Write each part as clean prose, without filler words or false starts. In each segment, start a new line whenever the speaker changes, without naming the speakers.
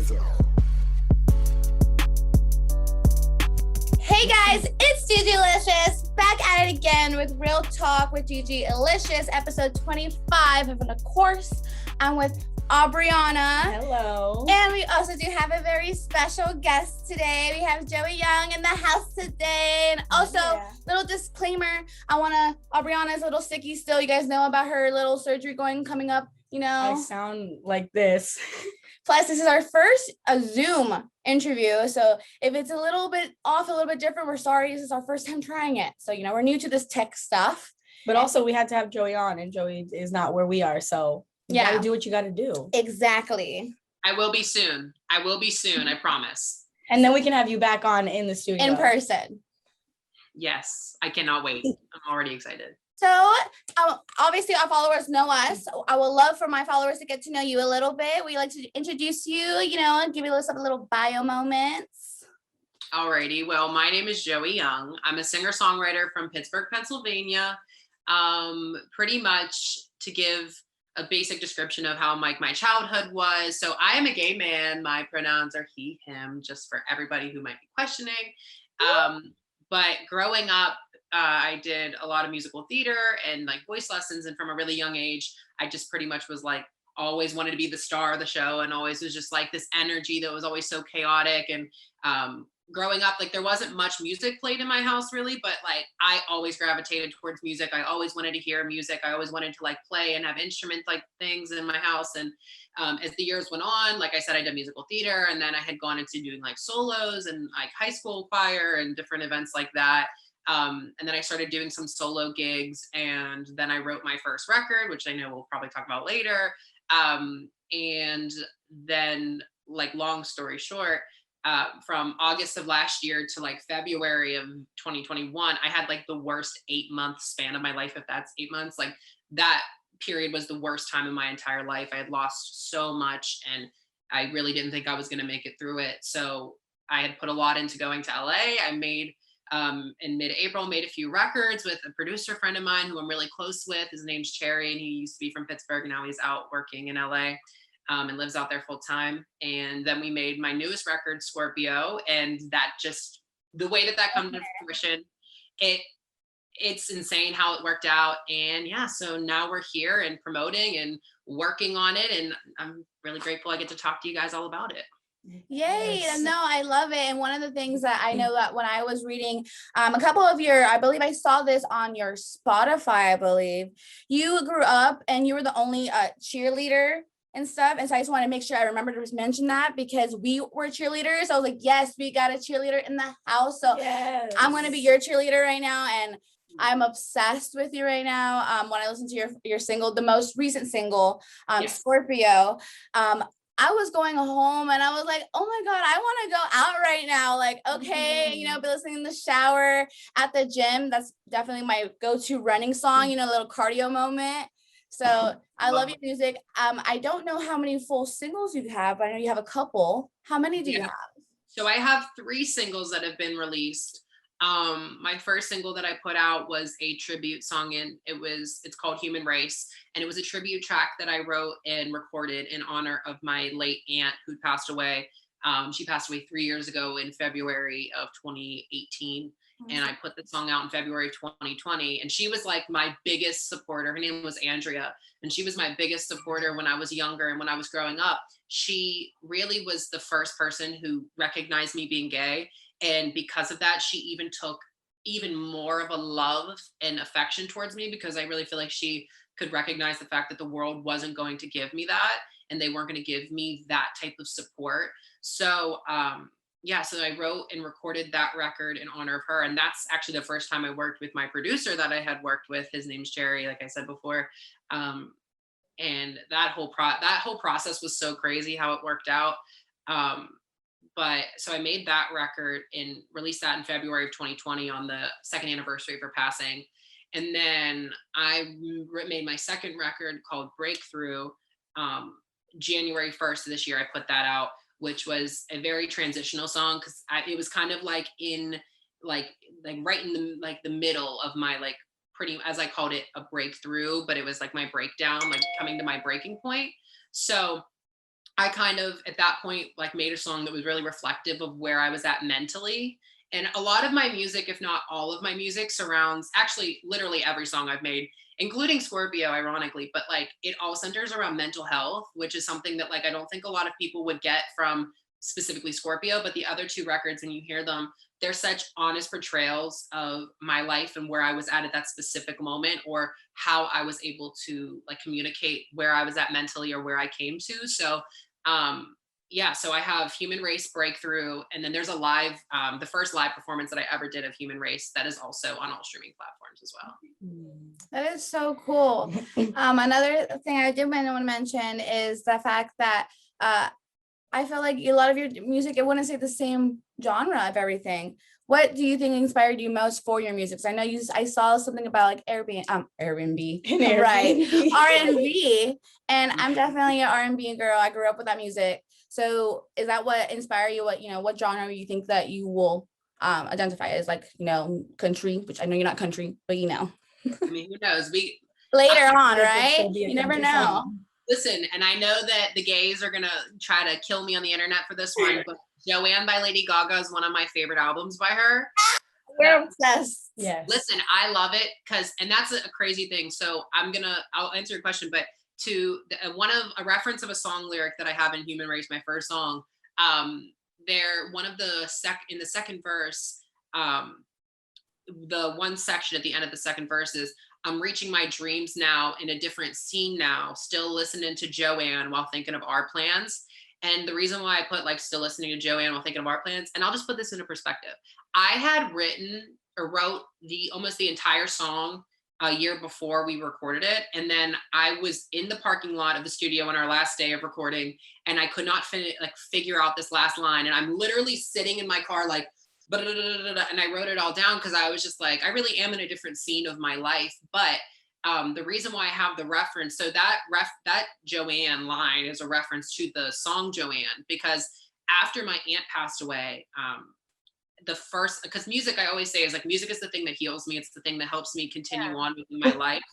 Hey guys, it's Gigilicious, back at it again with Real Talk with Gigilicious, episode 25. And of course, I'm with Aubriana.
Hello.
And we also do have a very special guest today. We have Joey Young in the house today. And also, little disclaimer, Aubriana's a little sicky still. You guys know about her little surgery coming up, you know.
I sound like this.
Plus, this is our first Zoom interview. So if it's a little bit off, a little bit different, we're sorry. This is our first time trying it. So, we're new to this tech stuff.
But also we had to have Joey on, and Joey is not where we are. So you gotta do what you gotta do.
Exactly.
I will be soon, I promise.
And then we can have you back on in the studio.
In person.
Yes, I cannot wait. I'm already excited.
So obviously our followers know us. I would love for my followers to get to know you a little bit. We like to introduce you, and give you a little bio moments.
Alrighty, well, my name is Joey Young. I'm a singer-songwriter from Pittsburgh, Pennsylvania. Pretty much to give a basic description of how my childhood was. So I am a gay man. My pronouns are he, him, just for everybody who might be questioning. But growing up, I did a lot of musical theater and voice lessons. And from a really young age, I just pretty much was always wanted to be the star of the show, and always was just this energy that was always so chaotic. And growing up, there wasn't much music played in my house really, but I always gravitated towards music. I always wanted to hear music. I always wanted to play and have instrument things in my house. And as the years went on, like I said, I did musical theater, and then I had gone into doing solos and high school choir and different events like that. And then I started doing some solo gigs, and then I wrote my first record, which I know we'll probably talk about later. And then long story short, from August of last year to February of 2021, I had the worst 8-month span of my life. If that's 8 months, that period was the worst time in my entire life. I had lost so much, and I really didn't think I was going to make it through it. So I had put a lot into going to LA. I made, in mid-April, made a few records with a producer friend of mine who I'm really close with. His name's Cherry, and he used to be from Pittsburgh, and now he's out working in LA. And lives out there full time. And then we made my newest record, Scorpio, and that just, the way that comes to fruition, it's insane how it worked out. And yeah, so now we're here and promoting and working on it, and I'm really grateful I get to talk to you guys all about it.
Yay. Yes. No, I love it. And one of the things that I know that when I was reading a couple of I believe I saw this on your Spotify, I believe you grew up and you were the only cheerleader and stuff. And so I just want to make sure I remember to mention that, because we were cheerleaders. I was yes, we got a cheerleader in the house. So yes. I'm going to be your cheerleader right now. And I'm obsessed with you right now. When I listened to your single, the most recent single, yes. Scorpio, I was going home and I was oh my God, I want to go out right now. Okay, be listening in the shower, at the gym. That's definitely my go-to running song, a little cardio moment. So I love your music. I don't know how many full singles you have, but I know you have a couple. How many do you have?
So I have 3 singles that have been released. My first single that I put out was a tribute song, and it's called Human Race. And it was a tribute track that I wrote and recorded in honor of my late aunt who passed away. She passed away 3 years ago in February of 2018. And I put the song out in February of 2020. And she was my biggest supporter. Her name was Andrea. And she was my biggest supporter when I was younger and when I was growing up. She really was the first person who recognized me being gay. And because of that, she even took even more of a love and affection towards me, because I really feel she could recognize the fact that the world wasn't going to give me that, and they weren't going to give me that type of support. So, so I wrote and recorded that record in honor of her. And that's actually the first time I worked with my producer that I had worked with. His name's Jerry, like I said before. And that whole process was so crazy how it worked out. But so I made that record and released that in February of 2020 on the 2nd anniversary of her passing. And then I made my second record called Breakthrough. January 1st of this year, I put that out, which was a very transitional song, because it was kind of in right in the middle of my pretty, as I called it, a breakthrough, but it was my breakdown, coming to my breaking point. So I kind of at that point like made a song that was really reflective of where I was at mentally. And a lot of my music, if not all of my music, surrounds actually literally every song I've made, including Scorpio, ironically, but like it all centers around mental health, which is something that like I don't think a lot of people would get from specifically Scorpio, but the other two records, and you hear them, they're such honest portrayals of my life and where I was at that specific moment, or how I was able to like communicate where I was at mentally or where I came to. So um yeah, so I have Human Race Breakthrough, and then there's a live, the first live performance that I ever did of Human Race that is also on all streaming platforms as well.
That is so cool. Another thing I did want to mention is the fact that I feel like a lot of your music, it wouldn't say the same genre of everything. What do you think inspired you most for your music? I know I saw something about like Airbnb, right? R&B, and I'm definitely an R&B girl. I grew up with that music. So is that what inspired you? What genre you think that you will identify as, like, country, which I know you're not country, but
I mean, who knows?
Later on, right? You never know.
Listen, and I know that the gays are gonna try to kill me on the internet for this one, but Joanne by Lady Gaga is one of my favorite albums by her.
We're obsessed.
Yes.
Listen, I love it and that's a crazy thing. So I'll answer your question, but to a reference of a song lyric that I have in Human Race, my first song, in the second verse, the one section at the end of the second verse is, I'm reaching my dreams now in a different scene now, still listening to Joanne while thinking of our plans. And the reason why I put like still listening to Joanne while thinking of our plans, and I'll just put this into perspective. I had wrote almost the entire song a year before we recorded it. And then I was in the parking lot of the studio on our last day of recording, and I could not figure out this last line. And I'm literally sitting in my car like, and I wrote it all down because I was just like, I really am in a different scene of my life. But the reason why I have the reference, so that Joanne line is a reference to the song Joanne, because after my aunt passed away, because music, I always say, is like, music is the thing that heals me. It's the thing that helps me continue on with my life.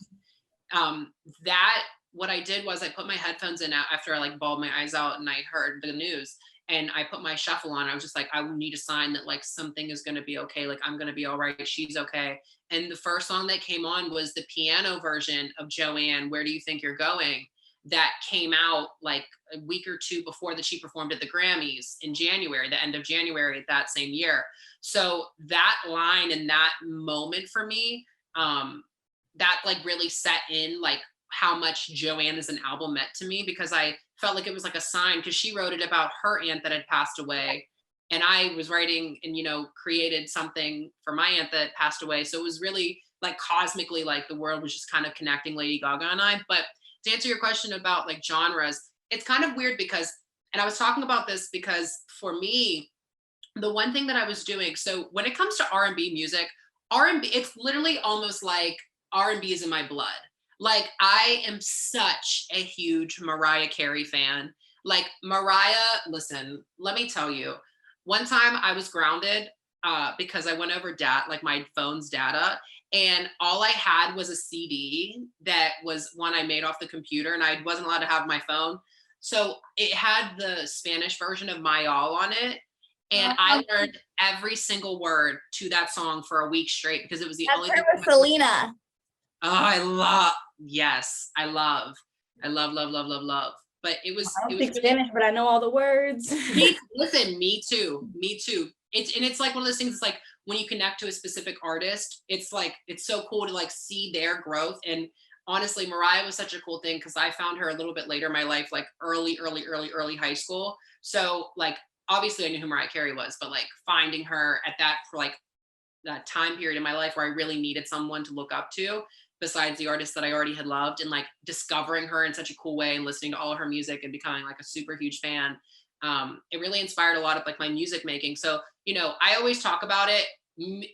What I did was I put my headphones in after I like bawled my eyes out and I heard the news, and I put my shuffle on. I was just like, I need a sign that like something is going to be okay. Like, I'm going to be all right. She's okay. And the first song that came on was the piano version of Joanne, Where Do You Think You're Going? That came out like a week or two before that she performed at the Grammys in January, the end of January that same year. So that line and that moment for me, that like really set in like how much Joanne as an album meant to me, because I felt like it was like a sign, because she wrote it about her aunt that had passed away. And I was writing and, created something for my aunt that passed away. So it was really like cosmically, like the world was just kind of connecting Lady Gaga and I. But to answer your question about like genres, it's kind of weird because, and I was talking about this because for me, the one thing that I was doing, so when it comes to R&B music, R&B, it's literally almost like R&B is in my blood. Like, I am such a huge Mariah Carey fan. Like, Mariah, listen, let me tell you, one time I was grounded because I went over my phone's data, and all I had was a CD that was one I made off the computer, and I wasn't allowed to have my phone. So it had the Spanish version of My All on it. And I learned every single word to that song for a week straight because it was the only thing.
With Selena.
Oh, I love. But it was.
I don't speak Spanish, but I know all the words.
Listen, me too. It's like one of those things. It's like when you connect to a specific artist, it's like it's so cool to like see their growth. And honestly, Mariah was such a cool thing because I found her a little bit later in my life, like early high school. So like obviously I knew who Mariah Carey was, but like finding her at that time period in my life where I really needed someone to look up to besides the artist that I already had loved, and like discovering her in such a cool way and listening to all of her music and becoming like a super huge fan. It really inspired a lot of like my music making. So, I always talk about it.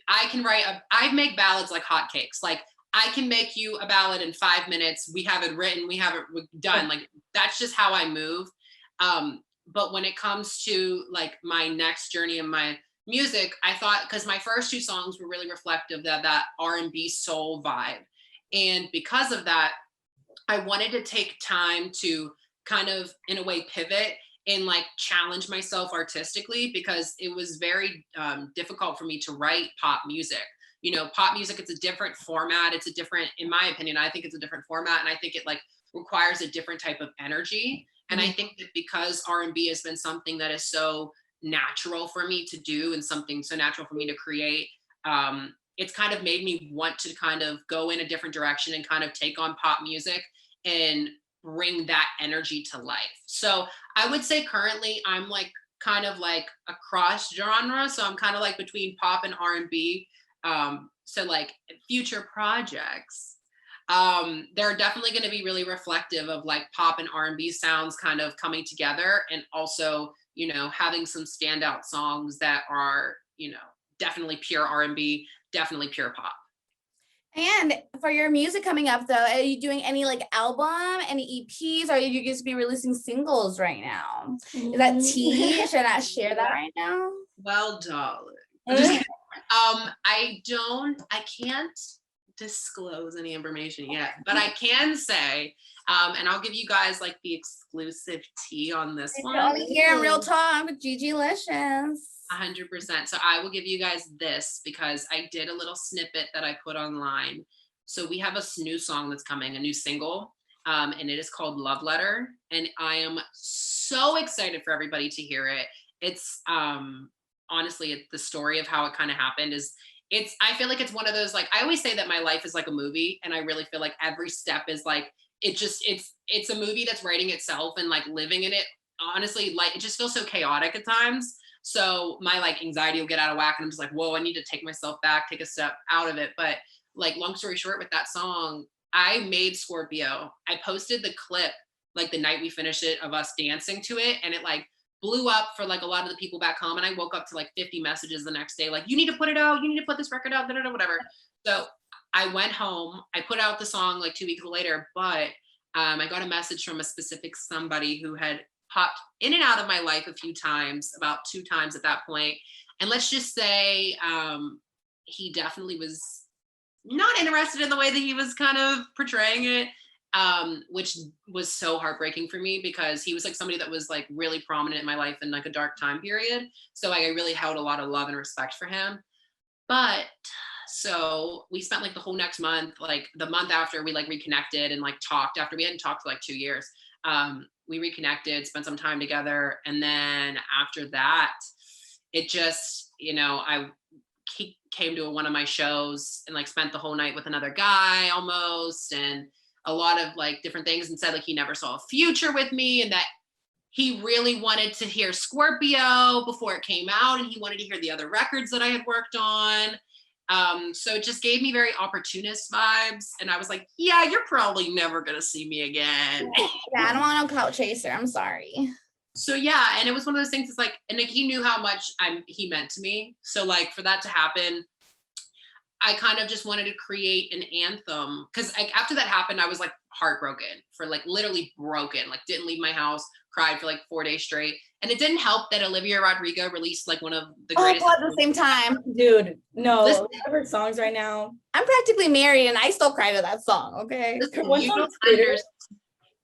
I make ballads like hotcakes. Like, I can make you a ballad in 5 minutes. We have it written, we have it done. Like, that's just how I move. But when it comes to like my next journey in my music, I thought, because my first two songs were really reflective of that R&B soul vibe. And because of that, I wanted to take time to kind of in a way pivot and like challenge myself artistically, because it was very difficult for me to write pop music. You know, pop music, it's a different format. It's a different, in my opinion, I think it's a different format. And I think it like requires a different type of energy. And I think that because R&B has been something that is so natural for me to do and something so natural for me to create, it's kind of made me want to kind of go in a different direction and kind of take on pop music and bring that energy to life. So I would say currently I'm like kind of like a cross genre. So I'm kind of like between pop and R&B. So like future projects, they're definitely going to be really reflective of like pop and R&B sounds kind of coming together, and also, you know, having some standout songs that are, you know, definitely pure R&B, definitely pure pop.
And for your music coming up though, are you doing any like album, any EPs, or are you just be releasing singles right now? Is that tea? Should I share that right now?
Well, darling. I can't disclose any information yet, but I can say, and I'll give you guys like the exclusive tea on this one.
Only here in Real Talk with Gigilicious.
100%. So I will give you guys this because I did a little snippet that I put online. So we have a new song that's coming, a new single, and it is called Love Letter. And I am so excited for everybody to hear it. It's honestly, the story of how it kind of happened is, I feel like it's one of those, like, I always say that my life is like a movie, and I really feel like every step is like, it's a movie that's writing itself, and like living in it, honestly, like it just feels so chaotic at times. So my like anxiety will get out of whack, and I'm just like, whoa, I need to take myself back, take a step out of it. But like, long story short, with that song, I made Scorpio. I posted the clip like the night we finished it of us dancing to it, and it like blew up for like a lot of the people back home. And I woke up to like 50 messages the next day, like, you need to put it out, you need to put this record out, whatever. So I went home, I put out the song like 2 weeks later, but I got a message from a specific somebody who had popped in and out of my life a few times, about 2 times at that point. And let's just say he definitely was not interested in the way that he was kind of portraying it, which was so heartbreaking for me, because he was like somebody that was like really prominent in my life in like a dark time period. So I really held a lot of love and respect for him. But so we spent like the whole next month, like the month after, we like reconnected and like talked after we hadn't talked for like 2 years. We reconnected, spent some time together. And then after that, it just, you know, he came to one of my shows and like spent the whole night with another guy almost, and a lot of like different things, and said like he never saw a future with me, and that he really wanted to hear Scorpio before it came out, and he wanted to hear the other records that I had worked on. So it just gave me very opportunist vibes. And I was like, yeah, you're probably never going to see me again.
Yeah, I don't want no clout chaser. I'm sorry.
So yeah, and it was one of those things, it's like, and like, he knew how much he meant to me. So like for that to happen, I kind of just wanted to create an anthem, because like after that happened, I was like heartbroken, for like literally broken, like didn't leave my house, cried for like 4 days straight. And it didn't help that Olivia Rodrigo released like one of the greatest.
At the same time,
dude, no, listen, her songs right now.
I'm practically married, and I still cry to that song. Okay,
listen,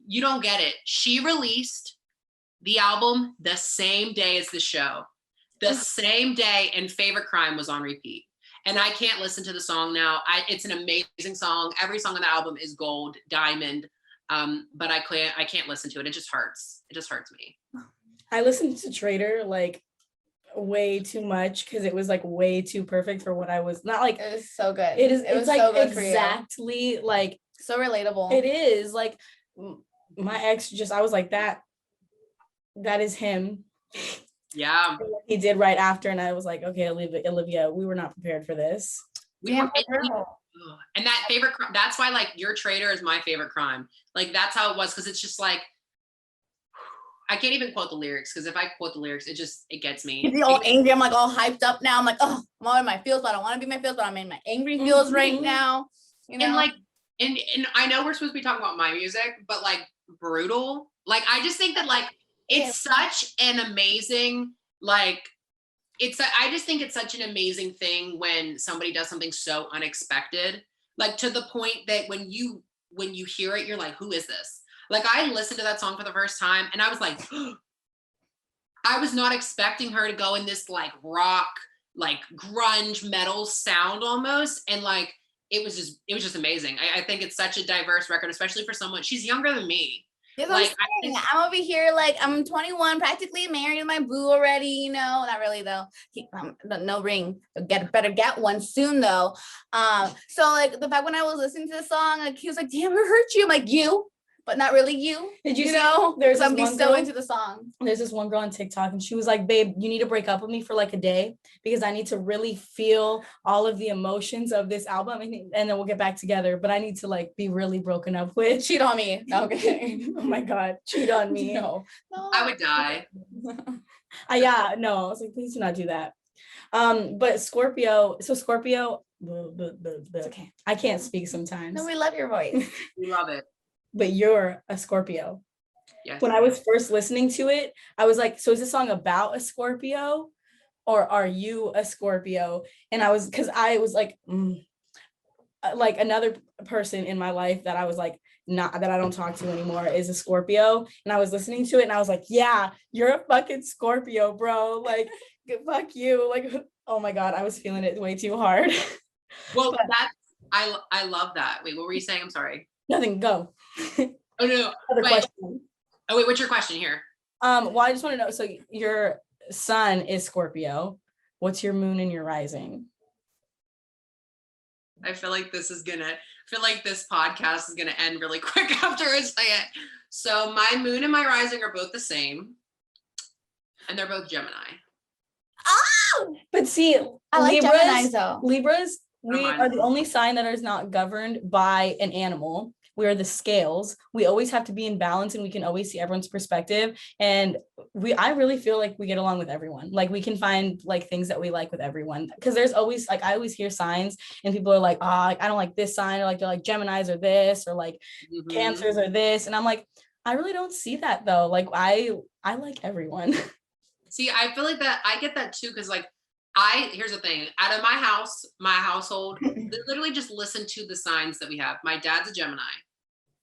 you don't get it. She released the album the same day as the show, the same day, and Favorite Crime was on repeat. And I can't listen to the song now. It's an amazing song. Every song on the album is gold, diamond. But I can't listen to it. It just hurts. It just hurts me.
I listened to Traitor like way too much, because it was like way too perfect for what I was. Not like
it was so good.
It's like so exactly like
so relatable.
It is like my ex. Just I was like that is him.
Yeah,
he did right after, and I was like, okay, Olivia, we were not prepared for this.
And that favorite, that's why like your Traitor is my favorite crime. Like that's how it was, because it's just like, I can't even quote the lyrics, because if I quote the lyrics, it gets me.
He's all angry. I'm like all hyped up now. I'm like, oh, I'm all in my feels, but I don't want to be my feels, but I'm in my angry feels right now. You know? And like, and I know we're supposed to be talking about my music, but like Brutal, like I just think that like it's such an amazing, like I just think it's such an amazing thing when somebody does something so unexpected, like to the point that when you hear it, you're like, who is this?
Like I listened to that song for the first time and I was like, I was not expecting her to go in this like rock, like grunge metal sound almost. And like, it was just amazing. I think it's such a diverse record, especially for someone, she's younger than me.
Yes,
Like,
I'm over here, like I'm 21, practically married to my boo already. Not really though. No ring. Better get one soon though. So like the fact when I was listening to the song, like he was like, "Damn, it hurt you." I'm like, "You," but not really you.
Did you see,
know?
there's
I'm
this one
so
girl-
into the song.
There's this one girl on TikTok and she was like, "Babe, you need to break up with me for like a day because I need to really feel all of the emotions of this album and then we'll get back together. But I need to like be really broken up with."
Cheat on me. No, okay.
Oh my God, cheat on me.
No.
I would die.
Yeah, no, I was like, please do not do that. But Scorpio,
It's okay.
I can't speak sometimes.
No, we love your voice.
We love it.
But you're a Scorpio.
Yes.
When I was first listening to it, I was like, so is this song about a Scorpio or are you a Scorpio? And I was, because I was like another person in my life that I was like, not that I don't talk to anymore is a Scorpio. And I was listening to it and I was like, yeah, you're a fucking Scorpio, bro. Like, fuck you. Like, oh my God, I was feeling it way too hard.
Well, I love that. Wait, what were you saying? I'm sorry.
Nothing, go.
Oh no.
Other
Wait.
question.
Oh wait, what's your question here?
Well, I just want to know, so your sun is Scorpio. What's your moon and your rising?
I feel like this podcast is gonna end really quick after I say it. So my moon and my rising are both the same, and they're both Gemini.
Oh,
But see,
I like
Libras,
Geminis though.
Libras, we
mine.
are the only sign that is not governed by an animal. We are the scales. We always have to be in balance and we can always see everyone's perspective. And I really feel like we get along with everyone. Like we can find like things that we like with everyone. Cause there's always like, I always hear signs and people are like, I don't like this sign, or like they're like Geminis or this, or like Cancers or this. And I'm like, I really don't see that though. Like I like everyone.
See, I feel like that I get that too, because like here's the thing, out of my household, they literally just listen to the signs that we have. My dad's a Gemini,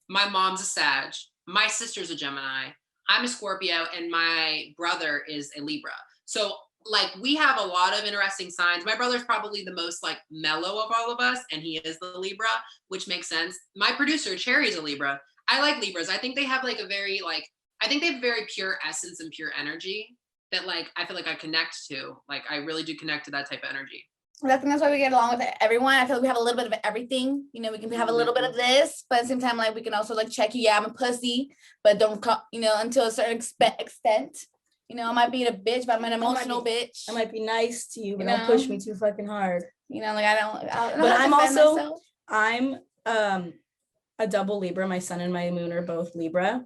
my mom's a Sag, my sister's a Gemini, I'm a Scorpio, and my brother is a Libra. So like we have a lot of interesting signs. My brother's probably the most like mellow of all of us, and he is the Libra, which makes sense. My producer Cherry is a Libra. I like Libras. I think they have like I think they have very pure essence and pure energy that like I feel like I connect to. Like I really do connect to that type of energy.
I think that's why we get along with everyone. I feel like we have a little bit of everything. We can have a little bit of this, but at the same time, like we can also like check you. Yeah, I'm a pussy, but don't until a certain extent. I might be a bitch, but I'm an emotional bitch.
I might be nice to you, but
You
don't
know?
push me too fucking hard.
Like I don't
But
have to defend myself.
I'm a double Libra. My sun and my moon are both Libra,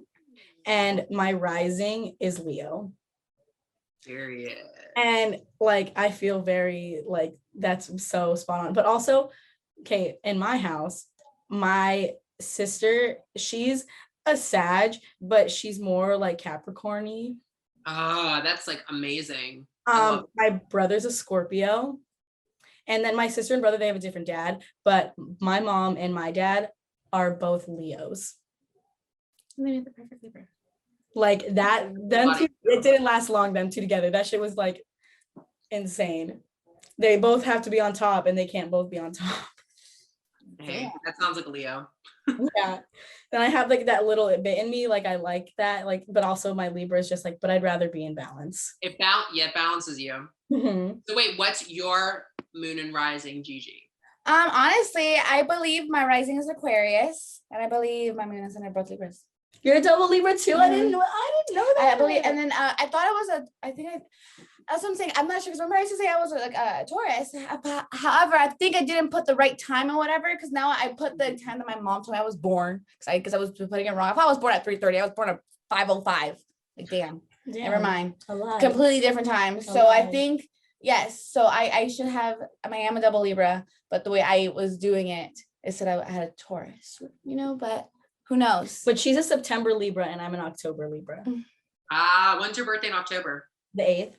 and my rising is Leo.
Period.
And like I feel very like that's so spot on. But also, okay, in my house, my sister, she's a Sag, but she's more like Capricorn-y.
Ah, that's like amazing.
My brother's a Scorpio. And then my sister and brother, they have a different dad, but my mom and my dad are both Leos.
Maybe the perfect Libra.
Like that, them two, it didn't last long, them two together. That shit was like insane. They both have to be on top and they can't both be on top.
Hey, that sounds like a Leo.
Yeah. And I have like that little bit in me, like I like that, like, but also my Libra is just like, but I'd rather be in balance.
It balances you.
Mm-hmm.
So wait, what's your moon and rising, Gigi?
Honestly, I believe my rising is Aquarius, and I believe my moon is in both Libras.
You're a double Libra too?
Mm-hmm.
I didn't know that.
I believe, and then I thought it was that's what I'm saying. I'm not sure because remember I used to say I was like a Taurus. However, I think I didn't put the right time or whatever because now I put the time that my mom told me I was born because I was putting it wrong. I thought I was born at 3:30. I was born at 5:05. Like damn. Never mind. Completely different time. So I think yes. So I should have. I am a double Libra, but the way I was doing it said I had a Taurus. But who knows?
But she's a September Libra and I'm an October Libra.
When's your birthday in October?
The 8th.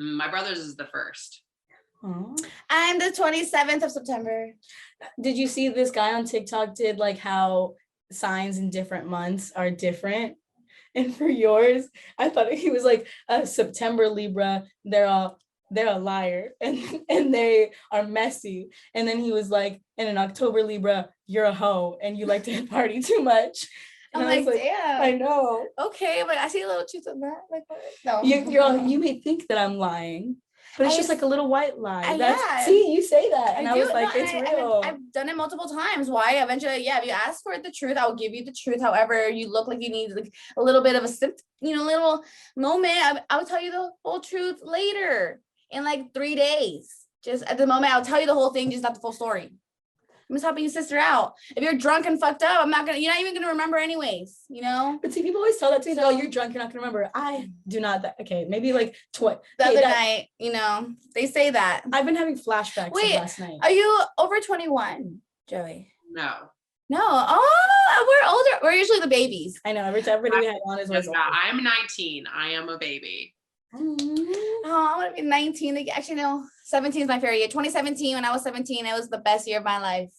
My brother's is the 1st.
Aww.
I'm the 27th of September.
Did you see this guy on TikTok did like how signs in different months are different. And for yours, I thought he was like a September Libra. They're a liar and they are messy. And then he was like, in an October Libra, you're a hoe and you like to party too much. And
I'm
I was
like, damn.
I know.
Okay, but I see a little truth in that. Like, what? No.
You may think that I'm lying, but it's just like a little white lie.
Yeah.
See, you say that, and I was like,
no,
it's real.
I've done it multiple times. Why? Eventually, yeah. If you ask for the truth, I'll give you the truth. However, you look like you need like a little bit of a little moment. I'll tell you the whole truth later in like 3 days. Just at the moment, I'll tell you the whole thing, just not the full story. I'm just helping your sister out. If you're drunk and fucked up, you're not even gonna remember anyways, you know?
But see, people always tell that to me,
So-
oh, you're drunk, you're not gonna remember. I do not okay, maybe like
The other night, you know, they say that.
I've been having flashbacks
Wait,
of last night.
Are you over 21, Joey?
No.
No. Oh, we're older. We're usually the babies.
I know, everybody we had on is always older.
I'm 19. I am a baby.
Oh, I want to be 19. Actually, no, 17 is my favorite year. 2017, when I was 17, it was the best year of my life.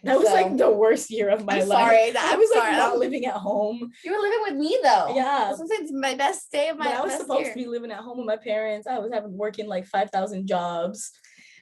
That was like the worst year of my life.
Sorry.
I was like not living at home.
You were living with me though.
Yeah.
It's my best day of my life.
I was supposed to be living at home with my parents. I was working like 5,000 jobs.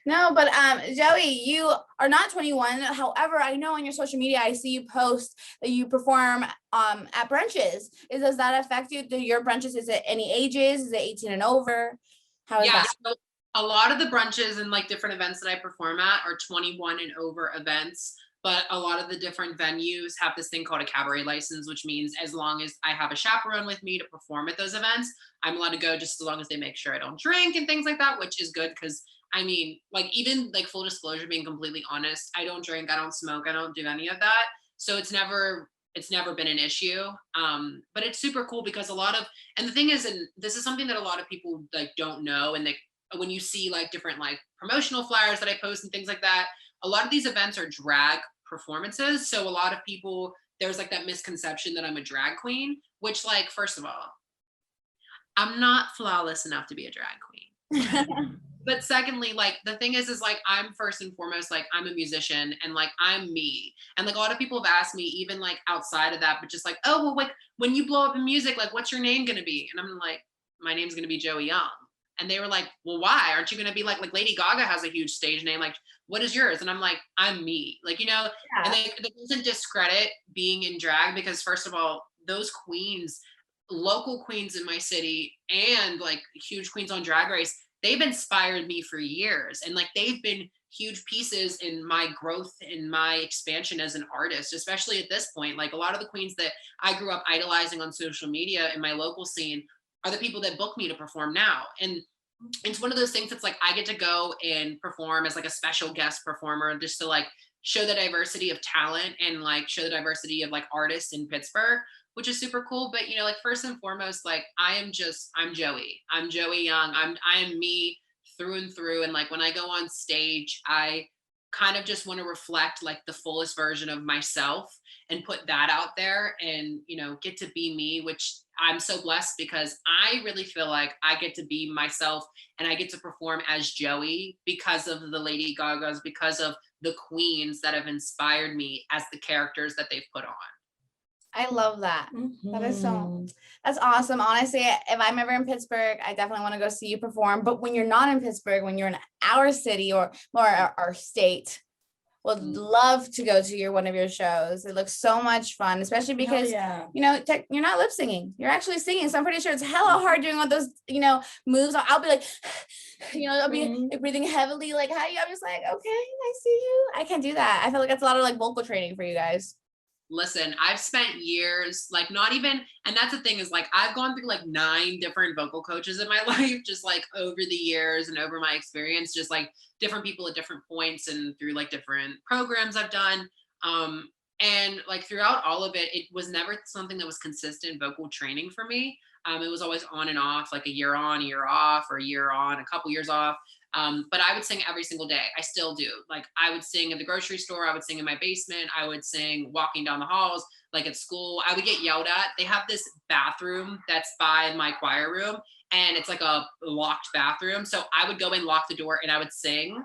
No, but Joey, you are not 21. However, I know on your social media, I see you post that you perform at brunches. Does that affect you? Do your brunches, is it any ages? Is it 18 and over? How is that?
So a lot of the brunches and like different events that I perform at are 21 and over events. But a lot of the different venues have this thing called a cabaret license, which means as long as I have a chaperone with me to perform at those events, I'm allowed to go just as long as they make sure I don't drink and things like that, which is good because I mean, like even like full disclosure, being completely honest, I don't drink, I don't smoke, I don't do any of that. So it's never been an issue. But it's super cool because and the thing is, and this is something that a lot of people like don't know, and when you see like different like promotional flyers that I post and things like that, a lot of these events are drag performances. So a lot of people, there's like that misconception that I'm a drag queen, which like, first of all, I'm not flawless enough to be a drag queen. But secondly, like the thing is like, I'm first and foremost, like I'm a musician and like, I'm me. And like a lot of people have asked me even like outside of that, but just like, oh, well, like when you blow up in music, like what's your name going to be? And I'm like, my name's going to be Joey Young. And they were like, well, why? Aren't you going to be like Lady Gaga has a huge stage name? Like, what is yours? And I'm like, I'm me. Like, you know, yeah. And it doesn't discredit being in drag because first of all, those queens, local queens in my city and like huge queens on Drag Race, they've inspired me for years. And like, they've been huge pieces in my growth and my expansion as an artist, especially at this point. Like a lot of the queens that I grew up idolizing on social media in my local scene are the people that book me to perform now. And it's one of those things that's like, I get to go and perform as like a special guest performer just to like show the diversity of talent and like show the diversity of like artists in Pittsburgh, which is super cool. But, you know, like first and foremost, like I'm Joey. I'm Joey Young. I am me through and through. And like when I go on stage, I kind of just want to reflect like the fullest version of myself and put that out there and, you know, get to be me, which I'm so blessed because I really feel like I get to be myself and I get to perform as Joey because of the Lady Gagas, because of the queens that have inspired me as the characters that they've put on.
I love that. That is that's awesome. Honestly, if I'm ever in Pittsburgh, I definitely want to go see you perform. But when you're not in Pittsburgh, when you're in our city or our state, would love to go to one of your shows. It looks so much fun, especially because, you know, you're not lip singing. You're actually singing. So I'm pretty sure it's hella hard doing all those, you know, moves. I'll be like, you know, I'll be like, breathing heavily. Like, hi, I'm just like, okay, I see you. I can't do that. I feel like that's a lot of like vocal training for you guys.
Listen, I've spent years, like not even, and that's the thing is like, I've gone through like 9 different vocal coaches in my life, just like over the years and over my experience, just like different people at different points and through like different programs I've done. And like throughout all of it, it was never something that was consistent vocal training for me. It was always on and off, like a year on, a year off, or a year on, a couple years off. But I would sing every single day. I still do. Like I would sing at the grocery store. I would sing in my basement. I would sing walking down the halls, like at school. I would get yelled at. They have this bathroom that's by my choir room and it's like a locked bathroom. So I would go in, lock the door and I would sing.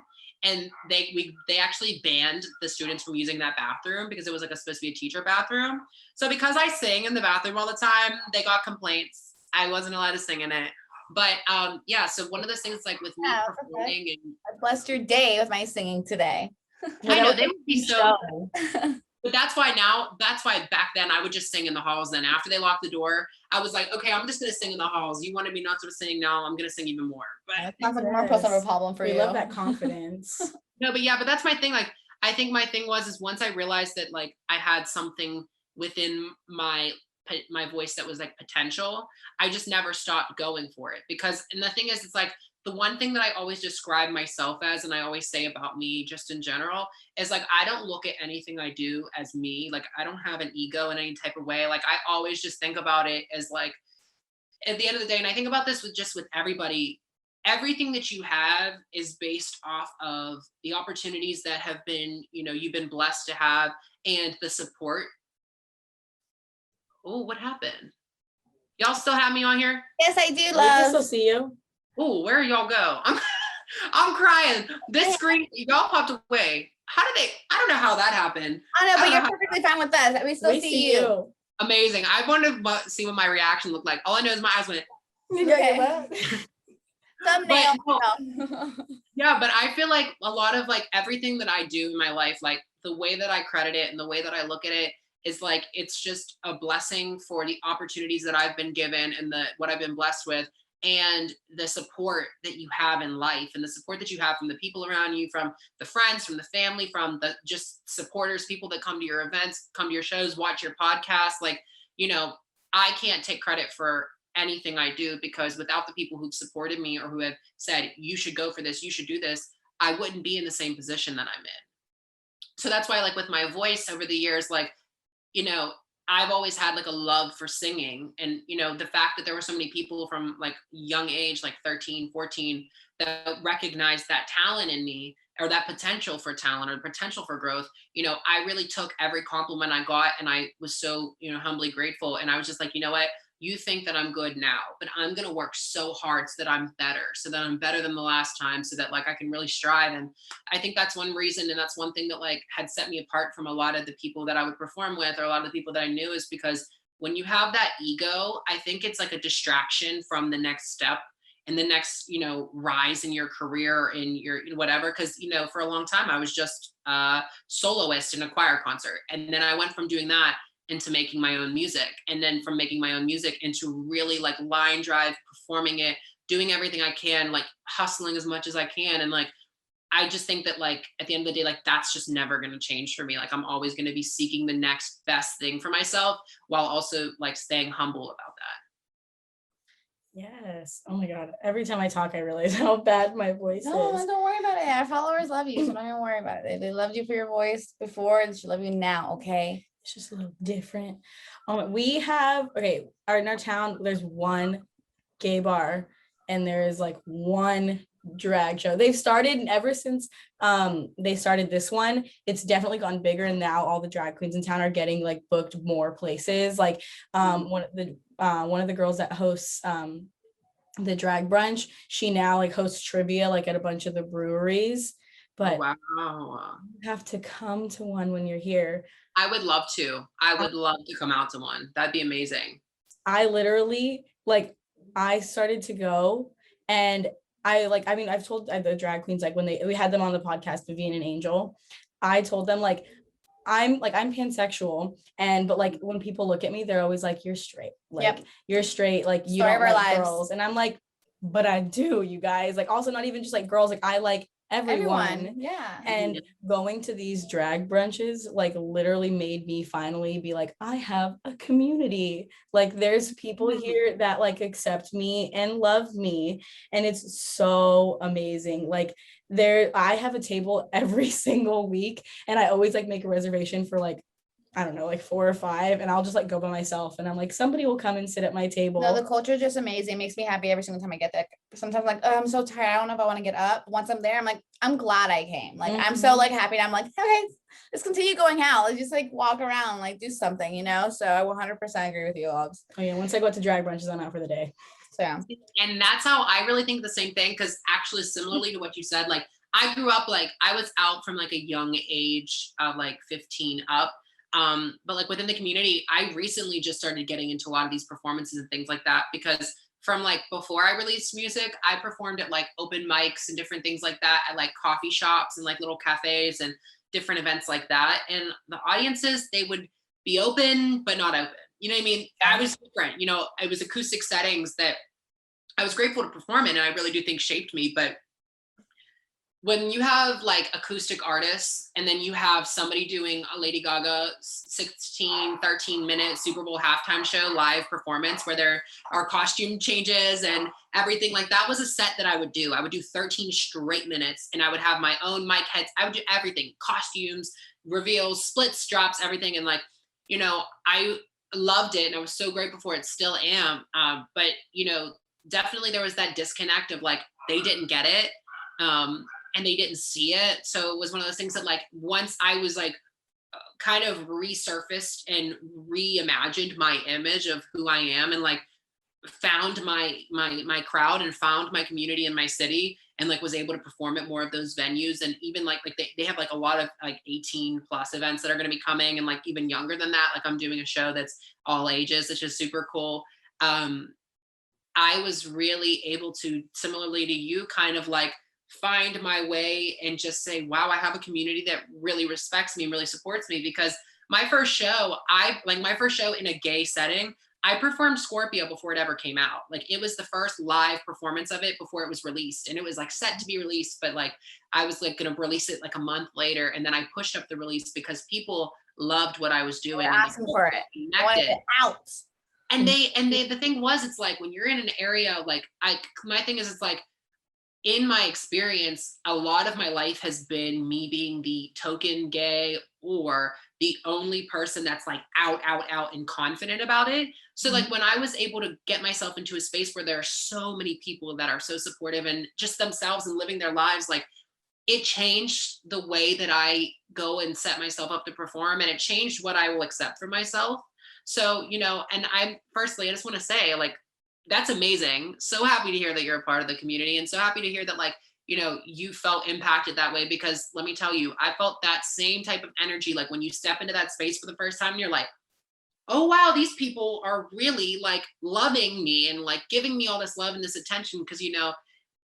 and they actually banned the students from using that bathroom because it was like supposed to be a teacher bathroom. So because I sang in the bathroom all the time, they got complaints. I wasn't allowed to sing in it. But yeah, so one of those things like with me performing and
I blessed your day with my singing today.
I know they would be so but that's why back then I would just sing in the halls. Then after they locked the door, I was like, okay, I'm just gonna sing in the halls. You wanted me not to sing, now I'm gonna sing even more. But
That sounds like more personal problem for you.
We love that confidence.
no, but yeah, but that's my thing. Like I think my thing was once I realized that like I had something within my voice that was like potential, I just never stopped going for it. Because and the thing is, it's like the one thing that I always describe myself as, and I always say about me just in general, is like I don't look at anything I do as me. Like I don't have an ego in any type of way. Like I always just think about it as like at the end of the day, and I think about this with everybody, everything that you have is based off of the opportunities that have been, you've been blessed to have, and the support. Oh, what happened? Y'all still have me on here?
Yes, I do,
We can
love.
still see you.
Oh, where y'all go? I'm crying. This screen, y'all popped away. How did they? I don't know how that happened.
I know,
I
but
don't
you're
know
perfectly fine with us. We still see you.
Amazing. I wanted to see what my reaction looked like. All I know is my eyes went.
You got your butt?
Thumbnail.
Yeah, but I feel like a lot of like everything that I do in my life, like the way that I credit it and the way that I look at it is like it's just a blessing for the opportunities that I've been given and what I've been blessed with, and the support that you have in life, and the support that you have from the people around you, from the friends, from the family, from the just supporters, people that come to your events, come to your shows, watch your podcast. Like, I can't take credit for anything I do, because without the people who've supported me or who have said, you should go for this, you should do this, I wouldn't be in the same position that I'm in. So that's why, like with my voice over the years, like, I've always had like a love for singing, and the fact that there were so many people from like young age, like 13, 14, that recognized that talent in me, or that potential for talent or potential for growth. I really took every compliment I got, and I was so humbly grateful. And I was just like, you know what, you think that I'm good now, but I'm going to work so hard so that I'm better, so that I'm better than the last time, so that like I can really strive. And I think that's one reason, and that's one thing that like had set me apart from a lot of the people that I would perform with, or a lot of the people that I knew, is because when you have that ego, I think it's like a distraction from the next step and the next, rise in your career, in your whatever. Because, for a long time, I was just a soloist in a choir concert. And then I went from doing that into making my own music, and then from making my own music into really like line drive, performing it, doing everything I can, like hustling as much as I can. And like I just think that like at the end of the day, like that's just never going to change for me. Like I'm always going to be seeking the next best thing for myself, while also like staying humble about that.
Yes. Oh my God. Every time I talk, I realize how bad my voice is.
No, don't worry about it. Our followers love you, so don't even worry about it. They loved you for your voice before, and they should love you now. Okay.
It's just a little different. We have, in our town, there's one gay bar, and there is like one drag show. They've started, and ever since they started this one, it's definitely gotten bigger, and now all the drag queens in town are getting like booked more places. Like one of the girls that hosts the drag brunch, she now like hosts trivia like at a bunch of the breweries. But
wow,
you have to come to one when you're here.
I would love to. I would love to come out to one. That'd be amazing.
I literally I started to go, and I've told the drag queens, like when we had them on the podcast, Vivian and Angel, I told them like I'm pansexual, but like when people look at me, they're always like, you're straight, like you're straight, like you don't like girls. And I'm like, but I do, you guys. Like also not even just like girls, like I like everyone.
Yeah.
And going to these drag brunches like literally made me finally be like, I have a community. Like there's people here that like accept me and love me, and it's so amazing. Like I have a table every single week, and I always like make a reservation for like, I don't know, like 4 or 5, and I'll just like go by myself, and I'm like, somebody will come and sit at my table.
No, the culture is just amazing. It makes me happy every single time I get there. Sometimes like, oh, I'm so tired, I don't know if I want to get up. Once I'm there, I'm like, I'm glad I came. Like I'm so like happy, and I'm like, okay, let's continue going out. Let's just like walk around, like do something, So I 100% agree with you, Obs.
Oh yeah, once I go out to drag brunches, I'm out for the day.
So yeah.
And that's how I really think the same thing, because actually similarly to what you said, like I grew up like I was out from like a young age of like 15 up. But like within the community, I recently just started getting into a lot of these performances and things like that because from like before I released music, I performed at like open mics and different things like that at like coffee shops and like little cafes and different events like that. And the audiences, they would be open, but not open. You know what I mean? I was different, you know, it was acoustic settings that I was grateful to perform in, and I really do think shaped me. But when you have like acoustic artists and then you have somebody doing a Lady Gaga 13-minute Super Bowl halftime show live performance where there are costume changes and everything, like that was a set that I would do. I would do 13 straight minutes and I would have my own mic heads. I would do everything, costumes, reveals, splits, drops, everything. And like, you know, I loved it and I was so grateful for it, still am. But, you know, definitely there was that disconnect of like, they didn't get it. And they didn't see it. So it was one of those things that like, once I was like, kind of resurfaced and reimagined my image of who I am and like found my crowd and found my community in my city and like was able to perform at more of those venues. And even like they have like a lot of like 18 plus events that are going to be coming and like even younger than that. Like I'm doing a show that's all ages, which is super cool. I was really able to, similarly to you, kind of like find my way and just say, wow, I have a community that really respects me and really supports me. Because my first show, my first show in a gay setting, I performed Scorpio before it ever came out. Like it was the first live performance of it before it was released. And it was like set to be released, but like I was like going to release it like a month later. And then I pushed up the release because people loved what I was doing.
They're asking for it. Wanted it out.
And the thing was, it's like when you're in an area, like my thing is, it's like, in my experience, a lot of my life has been me being the token gay or the only person that's like out and confident about it. So like when I was able to get myself into a space where there are so many people that are so supportive and just themselves and living their lives, like it changed the way that I go and set myself up to perform, and it changed what I will accept for myself. So, you know, and I just want to say, like, that's amazing. So happy to hear that you're a part of the community and so happy to hear that, like, you know, you felt impacted that way, because let me tell you, I felt that same type of energy. Like when you step into that space for the first time and you're like, oh, wow, these people are really like loving me and like giving me all this love and this attention. Because, you know,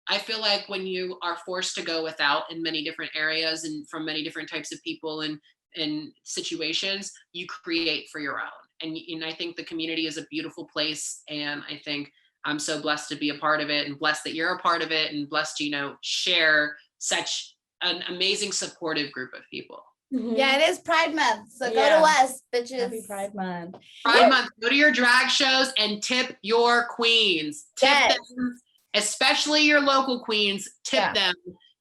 I feel like when you are forced to go without in many different areas and from many different types of people and situations, you create for your own. And I think the community is a beautiful place. And I think I'm so blessed to be a part of it and blessed that you're a part of it and blessed to, you know, share such an amazing supportive group of people.
Yeah, it is Pride Month. So go to us, bitches.
Happy Pride Month.
Pride Month. Go to your drag shows and tip your queens. Tip them, especially your local queens. Tip them.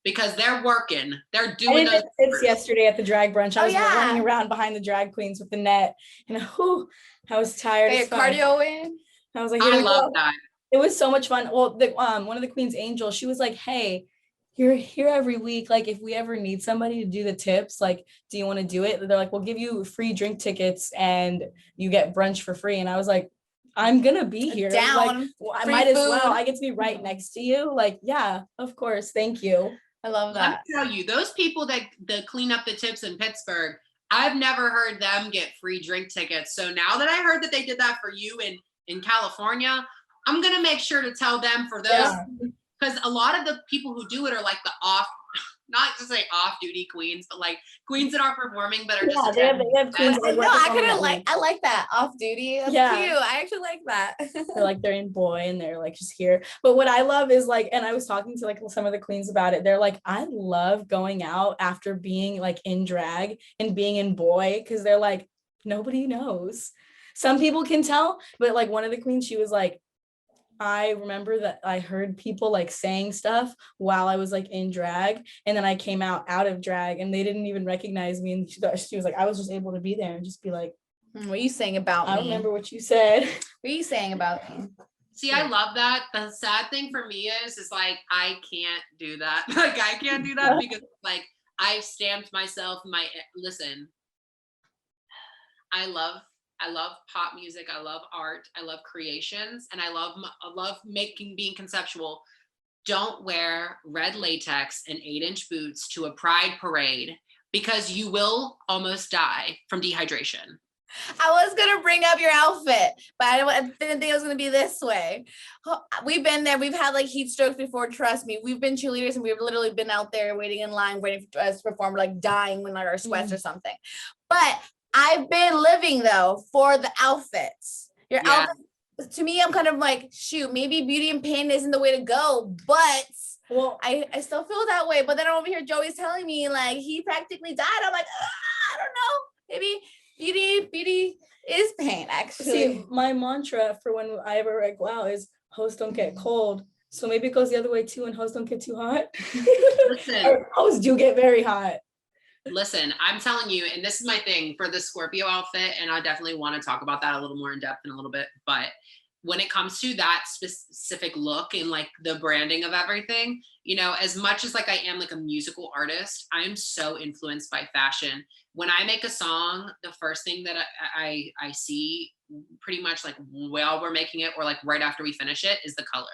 Because they're working. They're doing those
tips yesterday at the drag brunch. I was running around behind the drag queens with the net. And I was tired.
Get your cardio in.
I was like,
I love that.
It was so much fun. Well, one of the queens, Angel, she was like, hey, you're here every week. Like, if we ever need somebody to do the tips, like, do you want to do it? They're like, we'll give you free drink tickets and you get brunch for free. And I was like, I'm gonna be here.
Down.
Like, well, I might as well. I get to be right next to you. Like, yeah, of course. Thank you.
I love that.
Let me tell you, those people that clean up the tips in Pittsburgh, I've never heard them get free drink tickets. So now that I heard that they did that for you in California, I'm going to make sure to tell them for those, because a lot of the people who do it are like the not to say off-duty queens, but like queens that are performing but are just
they have queens.
I like that off-duty. That's cute. I actually like that.
They're like, they're in boy and they're like just here. But what I love is like, and I was talking to like some of the queens about it. They're like, I love going out after being like in drag and being in boy, because they're like, nobody knows. Some people can tell, but like one of the queens, she was like, I remember that I heard people like saying stuff while I was like in drag, and then I came out of drag and they didn't even recognize me. And she was like, I was just able to be there and just be like,
what are you saying about me?
I remember what you said.
What are you saying about me?
See, I love that. The sad thing for me is like, I can't do that. Like, I can't do that because like I've stamped myself listen, I love pop music. I love art. I love creations, and I love being conceptual. don't wear red latex and 8-inch boots to a pride parade because you will almost die from dehydration.
I was gonna bring up your outfit, but I didn't think it was gonna be this way. We've been there. We've had like heat strokes before. Trust me. We've been cheerleaders, and we've literally been out there waiting in line, waiting for us to perform, like dying when like our sweats or something. But I've been living though for the outfits. Your outfit, to me, I'm kind of like, shoot, maybe beauty and pain isn't the way to go, but well, I still feel that way. But then over here, Joey's telling me like he practically died. I'm like, I don't know. Maybe beauty is pain, actually.
See, my mantra for when I ever write wow is hosts don't get cold. So maybe it goes the other way too, and hosts don't get too hot.
Listen,
or hosts do get very hot.
Listen, I'm telling you, and this is my thing for the Scorpio outfit, and I definitely want to talk about that a little more in depth in a little bit, but when it comes to that specific look and like the branding of everything, you know, as much as like I am like a musical artist, I am so influenced by fashion. When I make a song, the first thing that I see pretty much like while we're making it or like right after we finish it is the color.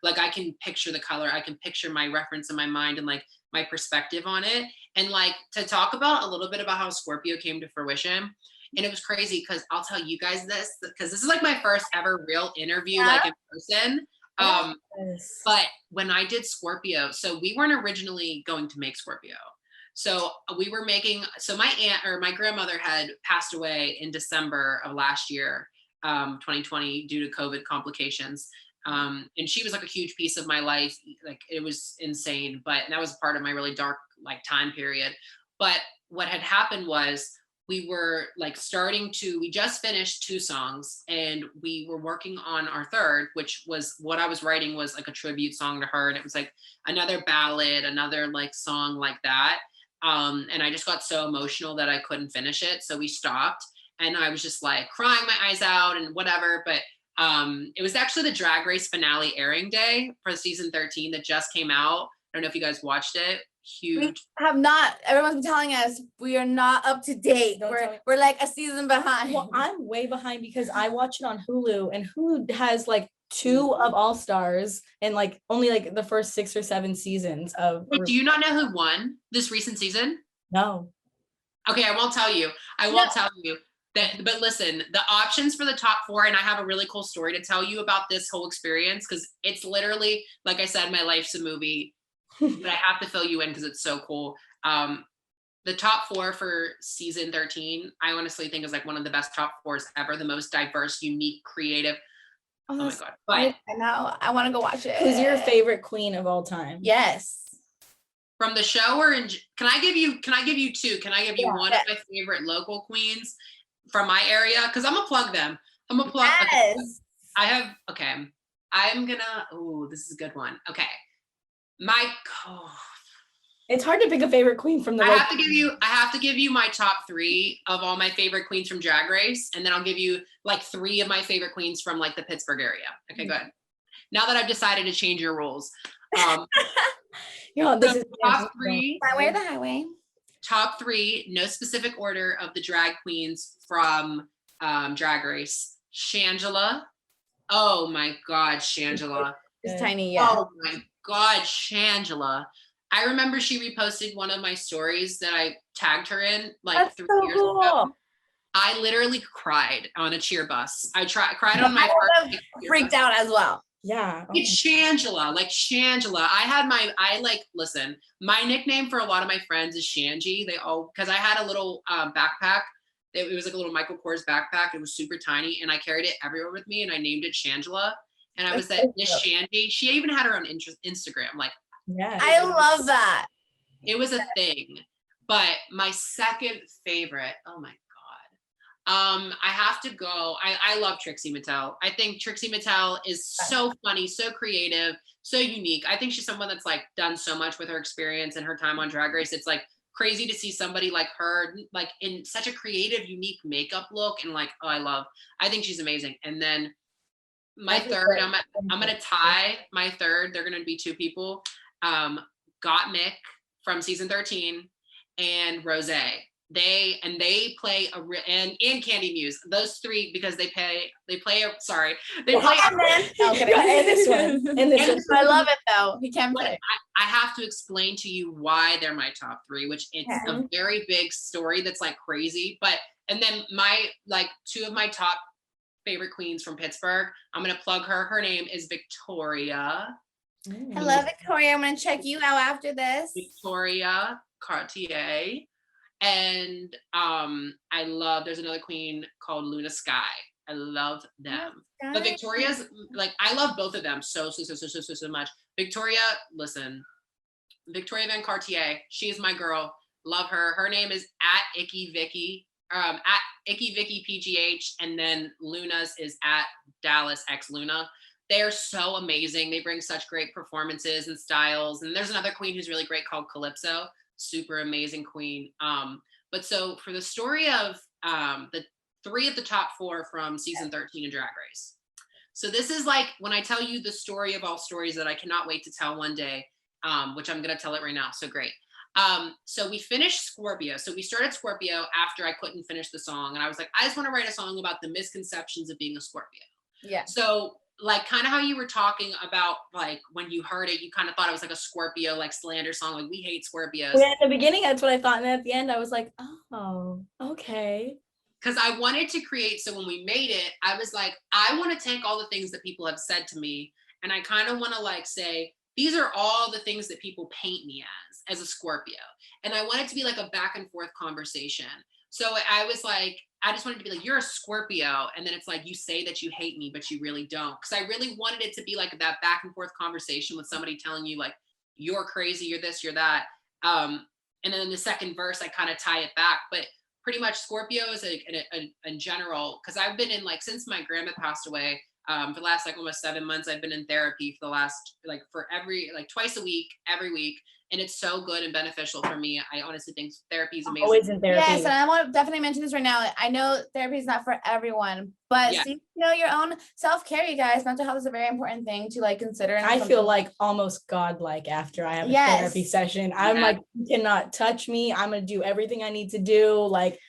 Like I can picture the color, I can picture my reference in my mind and like my perspective on it. And like to talk about a little bit about how Scorpio came to fruition. And it was crazy because I'll tell you guys this, because this is like my first ever real interview, like in person. But when I did Scorpio, so we weren't originally going to make Scorpio. So we were making, so my aunt or my grandmother had passed away in December of last year, 2020, due to COVID complications. And she was like a huge piece of my life. Like it was insane, but that was part of my really dark like time period. But what had happened was we were like we just finished 2 songs and we were working on our third, which was what I was writing was like a tribute song to her. And it was like another ballad, another like song like that. And I just got so emotional that I couldn't finish it. So we stopped and I was just like crying my eyes out and whatever. But it was actually the Drag Race finale airing day for season 13 that just came out. I don't know if you guys watched it. Huge.
We have not. Everyone's been telling us we are not up to date. We're like a season behind.
Well, I'm way behind because I watch it on Hulu, and Hulu has like 2 of All Stars and like only like the first 6 or 7 seasons of.
Wait, do you not know who won this recent season?
No.
Okay, I won't tell you. I won't tell you that. But listen, the options for the top 4, and I have a really cool story to tell you about this whole experience because it's literally, like I said, my life's a movie. But I have to fill you in because it's so cool. The top 4 for season 13, I honestly think is like one of the best top 4s ever, the most diverse, unique, creative. Oh my God. But
I know. I want to go watch it.
Who's your favorite queen of all time?
Yes.
From the show or can I give you 2? Can I give you one of my favorite local queens from my area? Because I'm gonna plug them. I'm gonna plug.
Yes.
Okay. I'm gonna, this is a good one. Okay.
It's hard to pick a favorite queen from the.
I have to give you my top 3 of all my favorite queens from Drag Race, and then I'll give you like 3 of my favorite queens from like the Pittsburgh area. Okay, good. Now that I've decided to change your rules,
this is
top 3.
Highway or the highway?
Top 3, no specific order of the drag queens from Drag Race. Shangela. Oh my God, Shangela.
It's tiny, yeah.
Oh my God, Shangela. I remember she reposted one of my stories that I tagged her in like
That's
3
so
years
cool.
ago. I literally cried on a cheer bus. I cried on my first
freaked out as well.
Yeah.
It's Shangela, like Shangela. Listen, my nickname for a lot of my friends is Shanji. Because I had a little backpack. It was like a little Michael Kors backpack. It was super tiny and I carried it everywhere with me and I named it Shangela. And I was like, this Shanji. She even had her own Instagram. Like,
yeah,
I love that.
It was a thing. But my second favorite, oh my God. I have to go. I love Trixie Mattel. I think Trixie Mattel is so funny, so creative, so unique. I think she's someone that's like done so much with her experience and her time on Drag Race. It's like crazy to see somebody like her, like in such a creative, unique makeup look. And like, I think she's amazing. And then my third, I'm gonna tie my third. They're gonna be 2 people. Got Mick from season 13 and Rosé. They play and Candy Muse, those three, because they play sorry, they
Come
play
on, man. Okay.
And this one. And this one.
I love it though. He can
but
play.
I have to explain to you why they're my top three, which it's a very big story that's like crazy. But and then my like two of my top favorite queens from Pittsburgh, I'm gonna plug her. Her name is Victoria.
I love Victoria. I'm gonna check you out after this.
Victoria Cartier. And I love, there's another queen called Luna Sky. I love them. But Victoria's like, I love both of them so much. Victoria, listen, Victoria Van Cartier, she is my girl. Love her. Her name is at Icky Vicky, at Icky Vicky PGH, and then Luna's is at Dallas X Luna. They are so amazing. They bring such great performances and styles. And there's another queen who's really great called Calypso. Super amazing queen. But so for the story of the three of the top four from season 13 of Drag Race. So this is like when I tell you the story of all stories that I cannot wait to tell one day, which I'm gonna tell it right now. So great. So we finished Scorpio. So we started Scorpio after I couldn't finish the song. And I was like, I just want to write a song about the misconceptions of being a Scorpio.
Yeah.
So like kind of how you were talking about, like when you heard it, you kind of thought it was like a Scorpio, like slander song, like we hate Scorpios.
Yeah, in the beginning, that's what I thought. And then at the end, I was like, oh, okay.
Because I wanted to create, so when we made it, I was like, I want to take all the things that people have said to me, and I kind of want to like say, these are all the things that people paint me as a Scorpio. And I want it to be like a back and forth conversation. So I was like, I just wanted to be like, you're a Scorpio. And then it's like, you say that you hate me, but you really don't. Because I really wanted it to be like that back and forth conversation with somebody telling you like, you're crazy, you're this, you're that. And then in the second verse, I kind of tie it back. But pretty much Scorpios in general, because I've been in like, since my grandma passed away, for the last like almost 7 months, I've been in therapy for the last like for every like twice a week, every week. And it's so good and beneficial for me. I honestly think therapy is amazing.
Always in therapy.
Yes, and I want to definitely mention this right now. I know therapy is not for everyone, but
Yeah.
see, your own self-care, you guys. Mental health is a very important thing to like consider. And
I feel like almost godlike after I have a therapy session. I'm like, you cannot touch me. I'm gonna do everything I need to do. Like,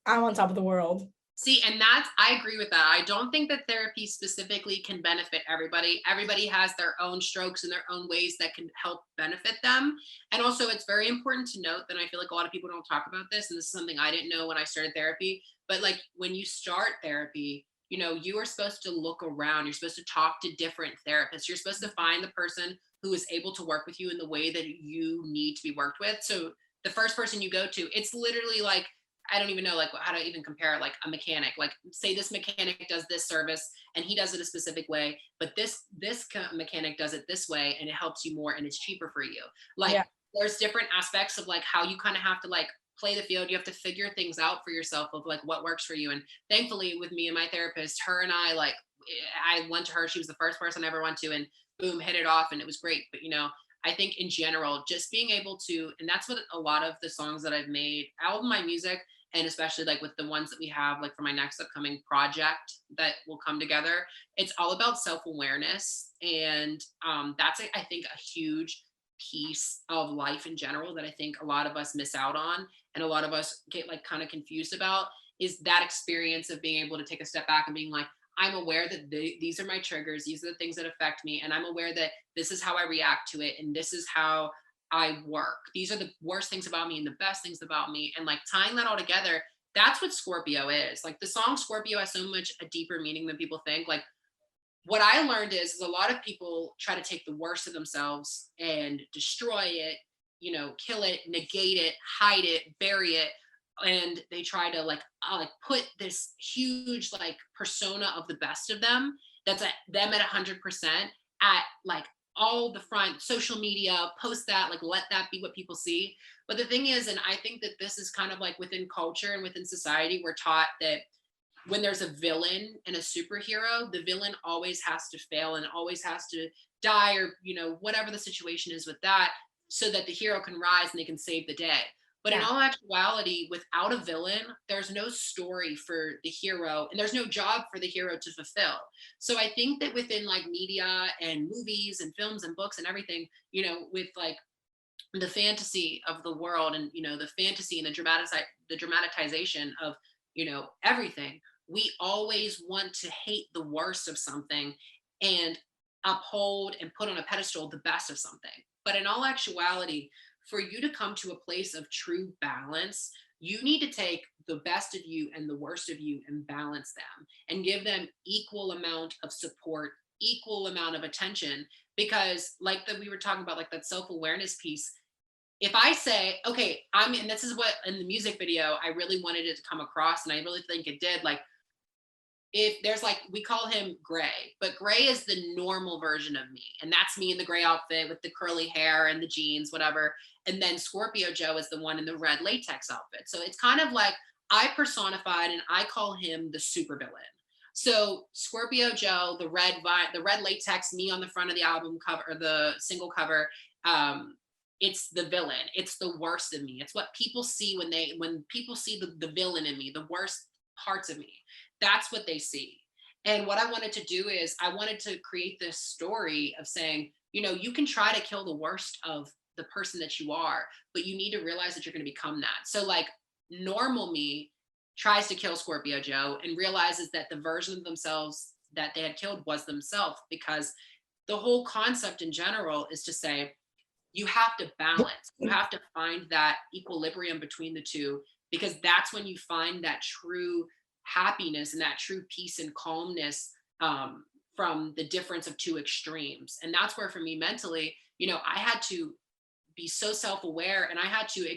I'm on top of the world.
See, and I agree with that. I don't think that therapy specifically can benefit everybody. Everybody has their own strokes and their own ways that can help benefit them. And also it's very important to note that I feel like a lot of people don't talk about this. And this is something I didn't know when I started therapy, but like when you start therapy, you are supposed to look around. You're supposed to talk to different therapists. You're supposed to find the person who is able to work with you in the way that you need to be worked with. So the first person you go to, it's literally like, I don't even know like how to even compare it, like a mechanic, like say this mechanic does this service and he does it a specific way, but this mechanic does it this way and it helps you more and it's cheaper for you. Like there's different aspects of like how you kind of have to like play the field. You have to figure things out for yourself of like what works for you. And thankfully with me and my therapist, her and I went to her, she was the first person I ever went to, and boom, hit it off and it was great. But I think in general, just being able to, and that's what a lot of the songs that I've made, all of my music, and especially like with the ones that we have, like for my next upcoming project that will come together, it's all about self-awareness. And that's, I think, a huge piece of life in general that I think a lot of us miss out on. And a lot of us get like kind of confused about is that experience of being able to take a step back and being like, I'm aware that these are my triggers. These are the things that affect me. And I'm aware that this is how I react to it. And this is how I work. These are the worst things about me and the best things about me. And like tying that all together, that's what Scorpio is. Like the song Scorpio has so much a deeper meaning than people think. Like what I learned is a lot of people try to take the worst of themselves and destroy it, kill it, negate it, hide it, bury it. And they try to like put this huge like persona of the best of them that's at them at 100% at like all the front, social media, post that, like let that be what people see. But the thing is, and I think that this is kind of like within culture and within society, we're taught that when there's a villain and a superhero, the villain always has to fail and always has to die or whatever the situation is with that, so that the hero can rise and they can save the day. But in all actuality, without a villain, there's no story for the hero and there's no job for the hero to fulfill. So I think that within like media and movies and films and books and everything, with like the fantasy of the world, and the fantasy and the dramatization of everything. We always want to hate the worst of something and uphold and put on a pedestal the best of something. But in all actuality, for you to come to a place of true balance, you need to take the best of you and the worst of you and balance them and give them equal amount of support, equal amount of attention. Because like that we were talking about, like that self-awareness piece, if I say, okay, and this is what in the music video I really wanted it to come across, and I really think it did. Like, if there's like, we call him Gray, but Gray is the normal version of me, and that's me in the gray outfit with the curly hair and the jeans, whatever. And then Scorpio Joe is the one in the red latex outfit. So it's kind of like I personified, and I call him the supervillain. So Scorpio Joe, the red latex, me on the front of the album cover or the single cover. It's the villain. It's the worst of me. It's what people see when people see the villain in me, the worst parts of me. That's what they see. And what I wanted to do is I wanted to create this story of saying, you can try to kill the worst of the person that you are, but you need to realize that you're going to become that. So like normal me tries to kill Scorpio Joe and realizes that the version of themselves that they had killed was themselves, because the whole concept in general is to say, you have to balance. You have to find that equilibrium between the two, because that's when you find that true happiness and that true peace and calmness from the difference of two extremes. And that's where for me mentally, I had to be so self-aware, and I had to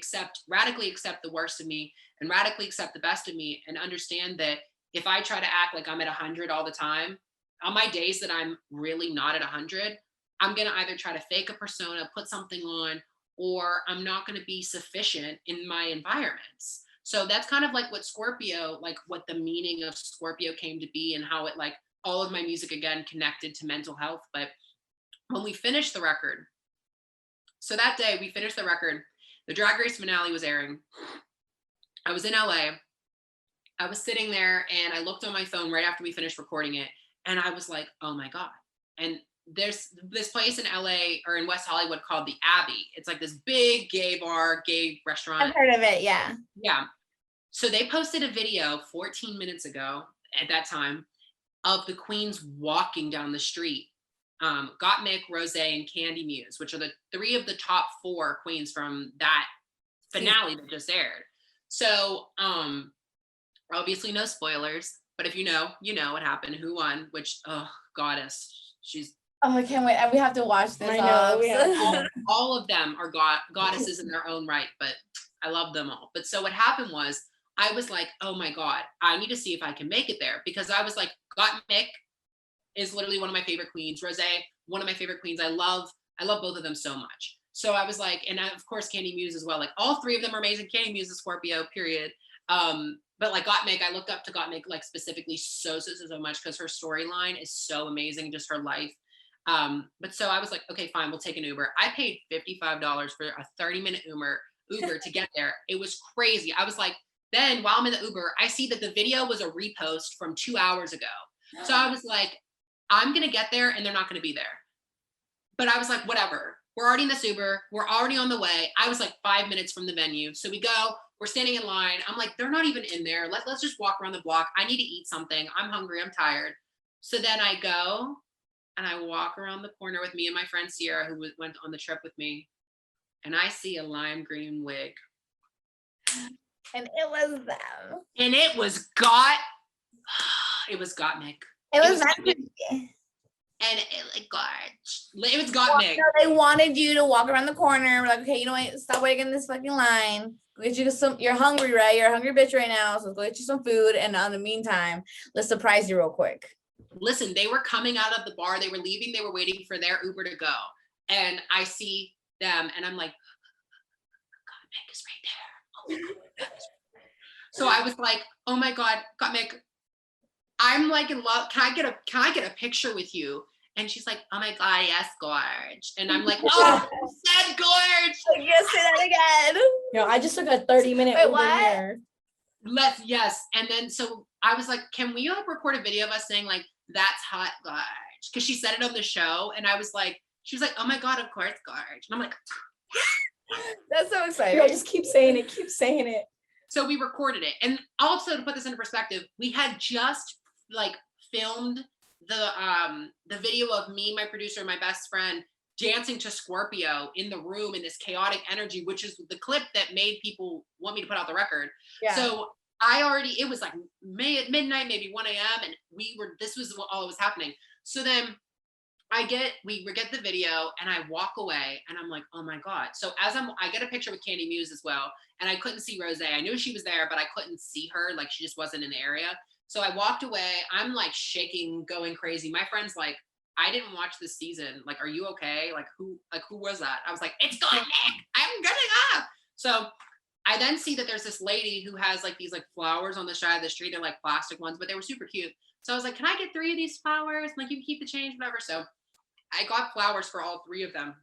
radically accept the worst of me and radically accept the best of me, and understand that if I try to act like I'm at 100 all the time, on my days that I'm really not at 100, I'm going to either try to fake a persona, put something on, or I'm not going to be sufficient in my environments. So that's kind of like what Scorpio, like what the meaning of Scorpio came to be, and how it, like, all of my music again connected to mental health. But when we finished the record, so that day we finished the record, the Drag Race finale was airing. I was in LA. I was sitting there and I looked on my phone right after we finished recording it, and I was like, oh my God. And there's this place in LA or in West Hollywood called the Abbey. It's like this big gay bar, gay restaurant.
I've heard of it. Yeah.
Yeah. So they posted a video 14 minutes ago at that time of the queens walking down the street. Gottmik, Rose, and Candy Muse, which are the three of the top 4 queens from that finale that just aired. So obviously no spoilers, but if you know what happened, who won, which, oh, goddess, she's,
Oh, I can't wait. We have to watch this.
I know, we have
all of them are goddesses in their own right, but I love them all. But so what happened was, I was like, oh my God, I need to see if I can make it there, because I was like, Gottmik is literally one of my favorite queens. Rose, one of my favorite queens. I love both of them so much. So I was like, and of course Candy Muse as well. Like all 3 of them are amazing. Candy Muse is Scorpio, period. But like Gottmik, I looked up to Gottmik like specifically so much, because her storyline is so amazing, just her life. But so I was like, okay, fine, we'll take an Uber. I paid $55 for a 30-minute Uber to get there. It was crazy. I was like, then while I'm in the Uber, I see that the video was a repost from 2 hours ago. So I was like, I'm going to get there and they're not going to be there. But I was like, whatever. We're already in this Uber. We're already on the way. I was like 5 minutes from the venue. So we go, we're standing in line. I'm like, they're not even in there. Let's just walk around the block. I need to eat something. I'm hungry. I'm tired. So then I go and I walk around the corner with me and my friend Sierra, who went on the trip with me. And I see a lime green wig.
And it was them.
And it was Gottmik.
It was
Gottmik. And it was Gottmik.
So they wanted you to walk around the corner. We're like, okay, you know what? Stop waiting in this fucking line. Go get you some. You're hungry, right? You're a hungry bitch right now. So let's go get you some food. And in the meantime, let's surprise you real quick.
Listen, they were coming out of the bar. They were leaving. They were waiting for their Uber to go. And I see them, and I'm like, Gottmik is right there. Oh my God. So I was like, oh my God, Gottmik, I'm like in love. Can I get a picture with you? And she's like, oh my God, yes, Gorge. And I'm like, oh, you said Gorge.
Yes, say that again.
I just took a 30-minute Uber here.
Yes. And then so I was like, can we record a video of us saying like, that's hot, Gorge? Because she said it on the show. And I was like, she was like, oh my God, of course, Gorge. And I'm like,
That's so
Girl,
exciting.
just keep saying it. Keep saying it.
So we recorded it. And also to put this into perspective, we had just like filmed the video of me, my producer, and my best friend dancing to Scorpio in the room in this chaotic energy, which is the clip that made people want me to put out the record.
Yeah.
So it was like midnight, maybe 1 a.m. And this was all that was happening. So then we get the video and I walk away and I'm like, oh my God. So I get a picture with Candy Muse as well. And I couldn't see Rose. I knew she was there, but I couldn't see her. Like she just wasn't in the area. So I walked away. I'm like shaking, going crazy. My friend's like, I didn't watch this season. Like, are you okay? Like who was that? I was like, it's going Nick. I'm getting up. So I then see that there's this lady who has like these like flowers on the side of the street. They're like plastic ones, but they were super cute. So I was like, can I get 3 of these flowers? Like you can keep the change, whatever. So I got flowers for all 3 of them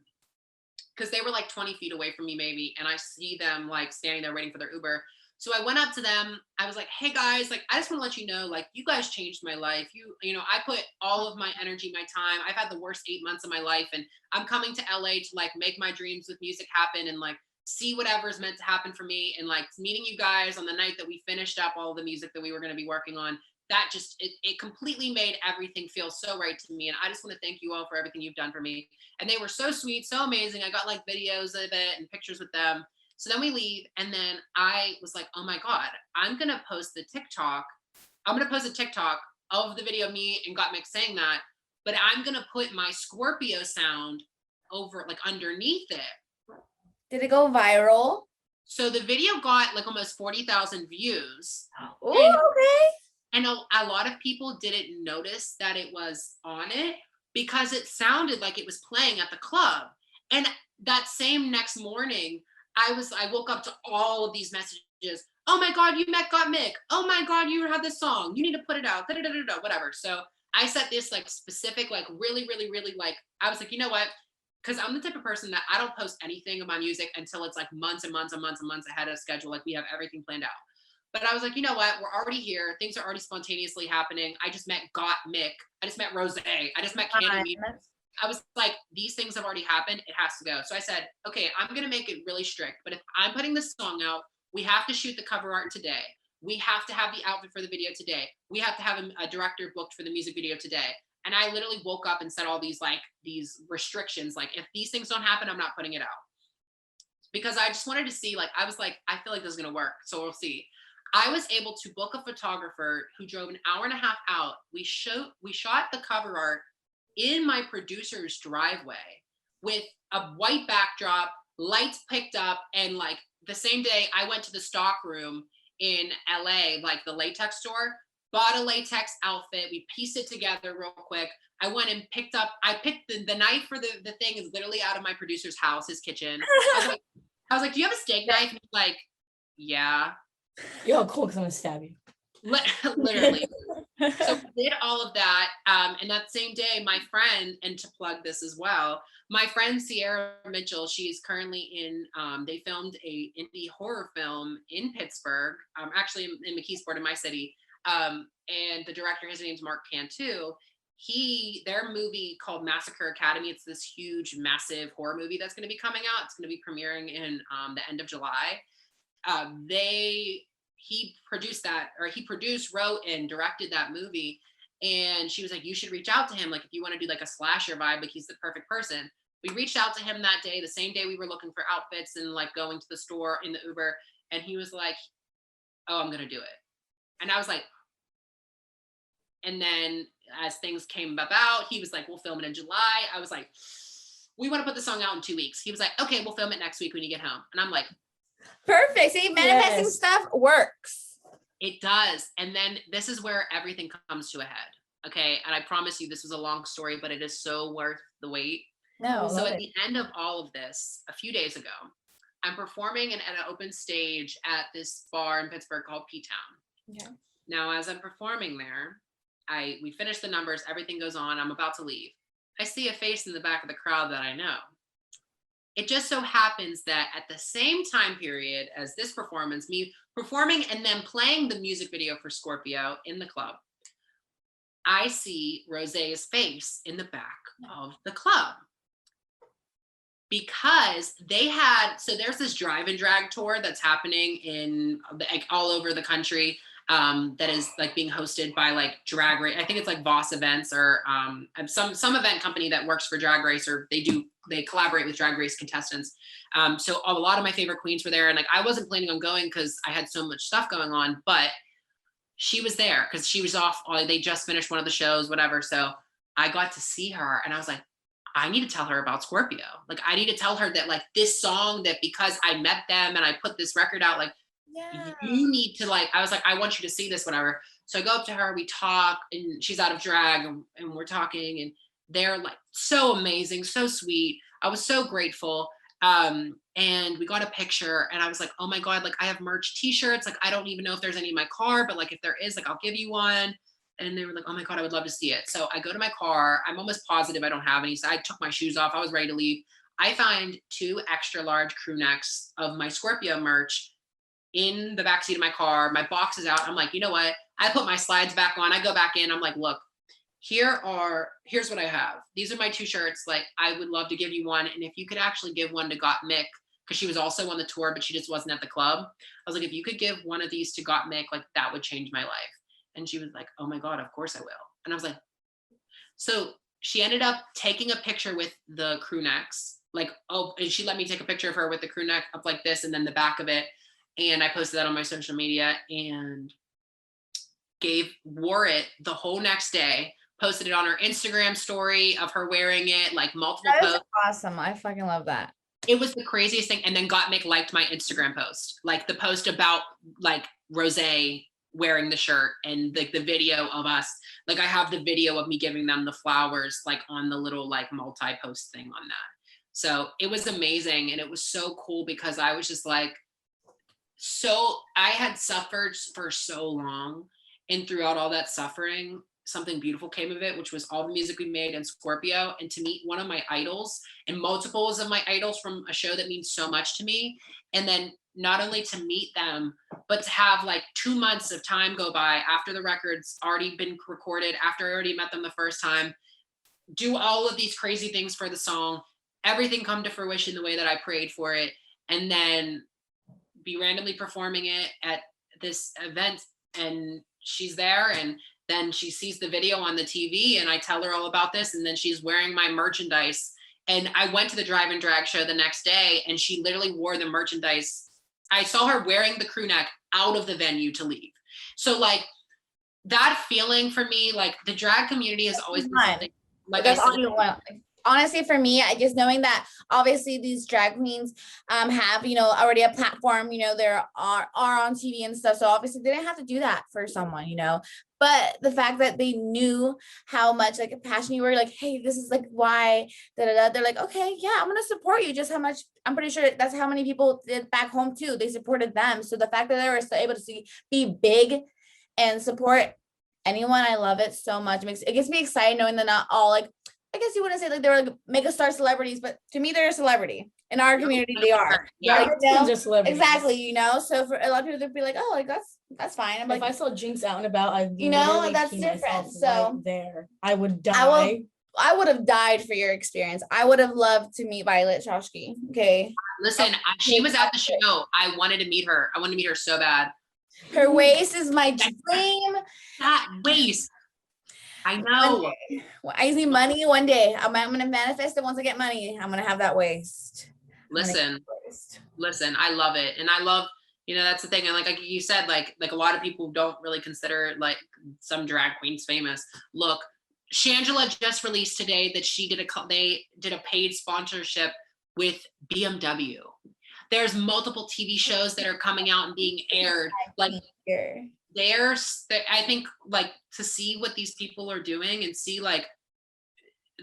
because they were like 20 feet away from me maybe. And I see them like standing there waiting for their Uber. So I went up to them. I was like, hey guys, like, I just want to let you know, like, you guys changed my life. You know, I put all of my energy, my time. I've had the worst 8 months of my life. And I'm coming to LA to like make my dreams with music happen and like see whatever's meant to happen for me. And like meeting you guys on the night that we finished up all the music that we were going to be working on, that just it completely made everything feel so right to me. And I just want to thank you all for everything you've done for me. And they were so sweet, so amazing. I got like videos of it and pictures with them. So then we leave, and then I was like, oh my God, I'm gonna post a TikTok of the video of me and Gottmik saying that, but I'm gonna put my Scorpio sound over like underneath it.
Did it go viral?
So the video got like almost 40,000 views.
Oh, okay.
And a lot of people didn't notice that it was on it because it sounded like it was playing at the club. And that same next morning, I woke up to all of these messages. Oh my God, you met Gottmik. Oh my God, you have this song. You need to put it out. Da, da, da, da, da, whatever. So I set this like specific, like really, really, really like, I was like, you know what? Because I'm the type of person that I don't post anything of my music until it's like months and months and months and months ahead of schedule. Like we have everything planned out. But I was like, you know what? We're already here. Things are already spontaneously happening. I just met Gottmik. I just met Rose. I just met Candy. I was like, these things have already happened. It has to go. So I said, okay, I'm going to make it really strict. But if I'm putting this song out, we have to shoot the cover art today. We have to have the outfit for the video today. We have to have a director booked for the music video today. And I literally woke up and set all these restrictions. Like, if these things don't happen, I'm not putting it out. Because I just wanted to see, like, I was like, I feel like this is going to work. So we'll see. I was able to book a photographer who drove an hour and a half out. We shot the cover art in my producer's driveway with a white backdrop, lights picked up, and like the same day I went to the stock room in LA, like the latex store, bought a latex outfit. We pieced it together real quick. I went and picked the knife for the thing is literally out of my producer's house, his kitchen. I was like, do you have a steak knife? And he's like, yeah.
Yo, cool, because I'm gonna stab you.
Literally. So we did all of that. And that same day, my friend, and to plug this as well, my friend Sierra Mitchell, she's currently in, they filmed a indie horror film in Pittsburgh, actually in McKeesport in my city. And the director, his name's Mark Cantu. Their movie called Massacre Academy, it's this huge, massive horror movie that's going to be coming out. It's going to be premiering in the end of July. He produced, wrote, and directed that movie. And she was like, you should reach out to him. Like, if you want to do like a slasher vibe, like he's the perfect person. We reached out to him that day, the same day we were looking for outfits and like going to the store in the Uber. And he was like, oh, I'm going to do it. And I was like, and then as things came about, he was like, we'll film it in July. I was like, we want to put the song out in 2 weeks. He was like, okay, we'll film it next week when you get home. And I'm like,
perfect. See, manifesting stuff works.
It does. And then this is where everything comes to a head. Okay. And I promise you, this was a long story, but it is so worth the wait.
No.
So at the end of all of this, a few days ago, I'm performing at an open stage at this bar in Pittsburgh called P-Town.
Okay.
Now, as I'm performing there, we finish the numbers, everything goes on. I'm about to leave. I see a face in the back of the crowd that I know. It just so happens that at the same time period as this performance, me performing and then playing the music video for Scorpio in the club, I see Rose's face in the back of the club. because they had, so there's this drive and drag tour that's happening in like all over the country, that is like being hosted by like Drag Race. I think it's like Voss Events or some event company that works for Drag Race, or they collaborate with Drag Race contestants. So a lot of my favorite queens were there, and like I wasn't planning on going because I had so much stuff going on, but she was there because she was off. They just finished one of the shows, whatever. So I got to see her, and I was like, I need to tell her about Scorpio. Like, I need to tell her that like this song, that because I met them and I put this record out, like, you need to like, I was like, I want you to see this, whatever. So I go up to her, we talk, and she's out of drag, and we're talking, and they're like so amazing, so sweet. I was so grateful. And we got a picture, and I was like, oh my God, like I have merch t-shirts. Like, I don't even know if there's any in my car, but like if there is, like, I'll give you one. And they were like, oh my God, I would love to see it. So I go to my car. I'm almost positive I don't have any. So I took my shoes off. I was ready to leave. I find 2 extra large crew necks of my Scorpio merch in the backseat of my car. My box is out. I'm like, you know what? I put my slides back on. I go back in. I'm like, look, here's what I have. These are my 2 shirts. Like, I would love to give you one. And if you could actually give one to Got Mick, because she was also on the tour, but she just wasn't at the club. I was like, if you could give one of these to Got Mick, like that would change my life. And she was like, oh my God, of course I will. And I was like, so she ended up taking a picture with the crew necks, like, oh, and she let me take a picture of her with the crew neck up like this, and then the back of it. And I posted that on my social media, and wore it the whole next day, posted it on her Instagram story of her wearing it, like multiple posts.
Awesome. I fucking love that.
It was the craziest thing. And then Gottmik liked my Instagram post, like the post about like Rose wearing the shirt, and like the video of us. Like, I have the video of me giving them the flowers, like on the little like multi-post thing on that. So it was amazing. And it was so cool because I was just like, I had suffered for so long, and throughout all that suffering, something beautiful came of it, which was all the music we made in Scorpio, and to meet one of my idols and multiples of my idols from a show that means so much to me. And then not only to meet them, but to have like 2 months of time go by after the record's already been recorded, after I already met them the first time, do all of these crazy things for the song, everything come to fruition the way that I prayed for it, and then be randomly performing it at this event, and she's there, and then she sees the video on the TV, and I tell her all about this, and then she's wearing my merchandise. And I went to the Drive and Drag show the next day, and she literally wore the merchandise. I saw her wearing the crew neck out of the venue to leave. So like that feeling for me, like the drag community has always been something, like
that's all you want. Honestly, for me, I just knowing that obviously these drag queens have, you know, already a platform, you know, they're are on TV and stuff. So obviously they didn't have to do that for someone, you know, but the fact that they knew how much like passion you were, like, hey, this is like why, they're like, okay, yeah, I'm gonna support you. Just how much, I'm pretty sure that's how many people did back home too. They supported them. So the fact that they were still able to be big and support anyone, I love it so much. It gets me excited knowing that not all, like, I guess you wouldn't say like they're like mega star celebrities, but to me, they're a celebrity in our community. They are.
Yeah,
like, you know, exactly. You know, so for a lot of people, they'd be like, oh, like that's fine. I'm like,
if I saw Jinx out and about, I'd
you know, that's different. So
right there, I would die.
I would have died for your experience. I would have loved to meet Violet Chachki. Okay.
Listen, she was at the show. I wanted to meet her. I wanted to meet her so bad.
Her waist is my dream.
That waist. I know.
I need money one day. I'm gonna manifest it once I get money. I'm gonna have that waist.
Listen, I love it. And I love, you know, that's the thing. And like you said, like a lot of people don't really consider like some drag queens famous. Look, Shangela just released today that they did a paid sponsorship with BMW. There's multiple TV shows that are coming out and being aired. Like I think like to see what these people are doing and see like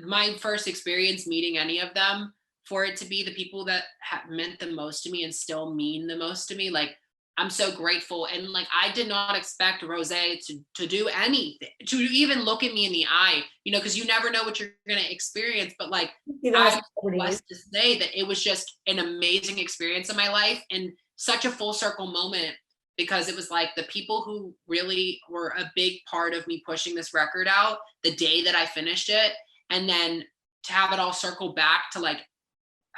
my first experience meeting any of them, for it to be the people that meant the most to me and still mean the most to me. Like, I'm so grateful. And like, I did not expect Rose to do anything, to even look at me in the eye, you know, because you never know what you're going to experience. But like, I'm blessed to say that it was just an amazing experience in my life and such a full circle moment, because it was like the people who really were a big part of me pushing this record out the day that I finished it. And then to have it all circle back to like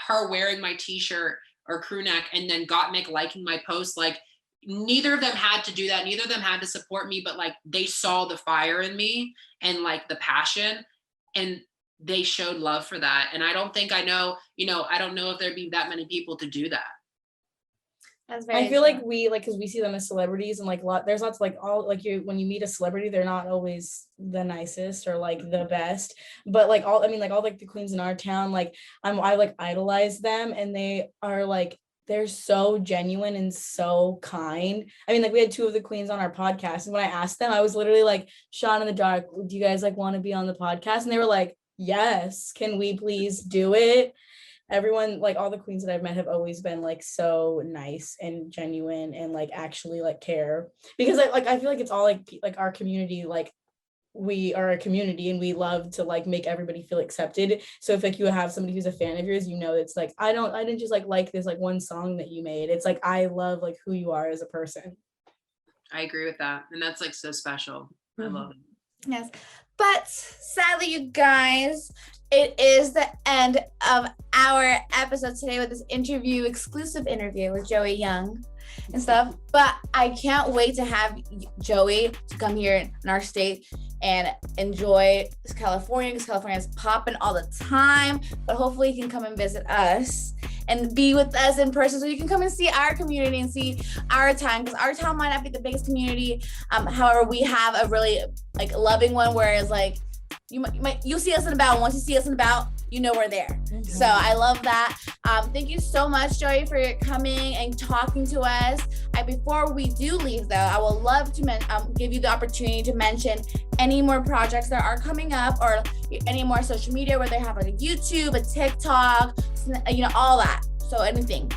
her wearing my t-shirt or crew neck and then Gottmik liking my post, like neither of them had to do that. Neither of them had to support me, but like they saw the fire in me and like the passion, and they showed love for that. And I don't think I know, I don't know if there'd be that many people to do that.
That's very
I feel
true.
like we like because we see them as celebrities and like there's lots like all like when you meet a celebrity, they're not always the nicest or like the best, but like all like the queens in our town, like I like idolize them, and they are like they're so genuine and so kind. I mean, like we had 2 of the queens on our podcast, and when I asked them, I was literally like shot in the dark, do you guys like want to be on the podcast? And they were like, yes, can we please do it? Everyone, like all the queens that I've met have always been like so nice and genuine and like actually like care, because I feel like it's all like our community, like we are a community and we love to like make everybody feel accepted. So if like you have somebody who's a fan of yours, it's like I didn't just like this like one song that you made. It's like I love like who you are as a person.
I agree with that, and that's like so special. I love it.
Yes, but sadly, you guys, it is the end of our episode today with this exclusive interview with Joey Young and stuff. But I can't wait to have Joey to come here in our state and enjoy California, because California is popping all the time. But hopefully he can come and visit us and be with us in person, so you can come and see our community and see our town, because our town might not be the biggest community. However, we have a really like loving one, whereas like you'll see us in about, once you see us in about, we're there. Mm-hmm. So I love that. Thank you so much, Joey, for coming and talking to us. Before we do leave though, I would love to give you the opportunity to mention any more projects that are coming up, or any more social media, where they have like a YouTube, a TikTok, all that. So anything.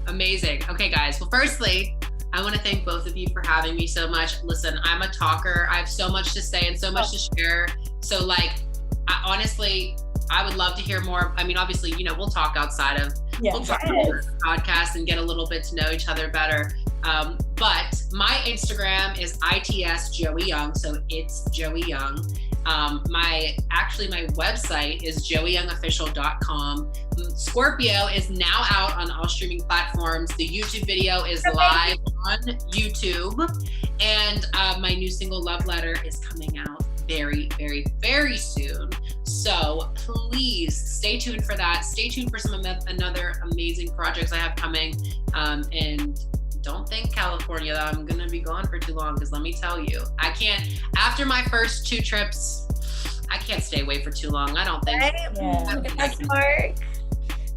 Amazing. Okay, guys. Well, firstly, I want to thank both of you for having me so much. Listen, I'm a talker. I have so much to say and so much to share. So like, I would love to hear more. I mean, obviously, we'll talk outside of we'll talk about the podcast and get a little bit to know each other better. But my Instagram is ITS Joey Young. So it's Joey Young. My website is joeyyoungofficial.com. Scorpio is now out on all streaming platforms. The YouTube video is live on YouTube. And my new single, Love Letter, is coming out very, very, very soon. So please stay tuned for that. Stay tuned for some another amazing projects I have coming. And don't think, California, that I'm gonna be gone for too long, because let me tell you, I can't, after my first 2 trips, I can't stay away for too long. I don't think.
Right? Yeah. That's smart.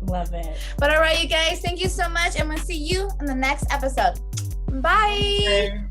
Love it.
But all right, you guys, thank you so much, and we'll see you in the next episode. Bye.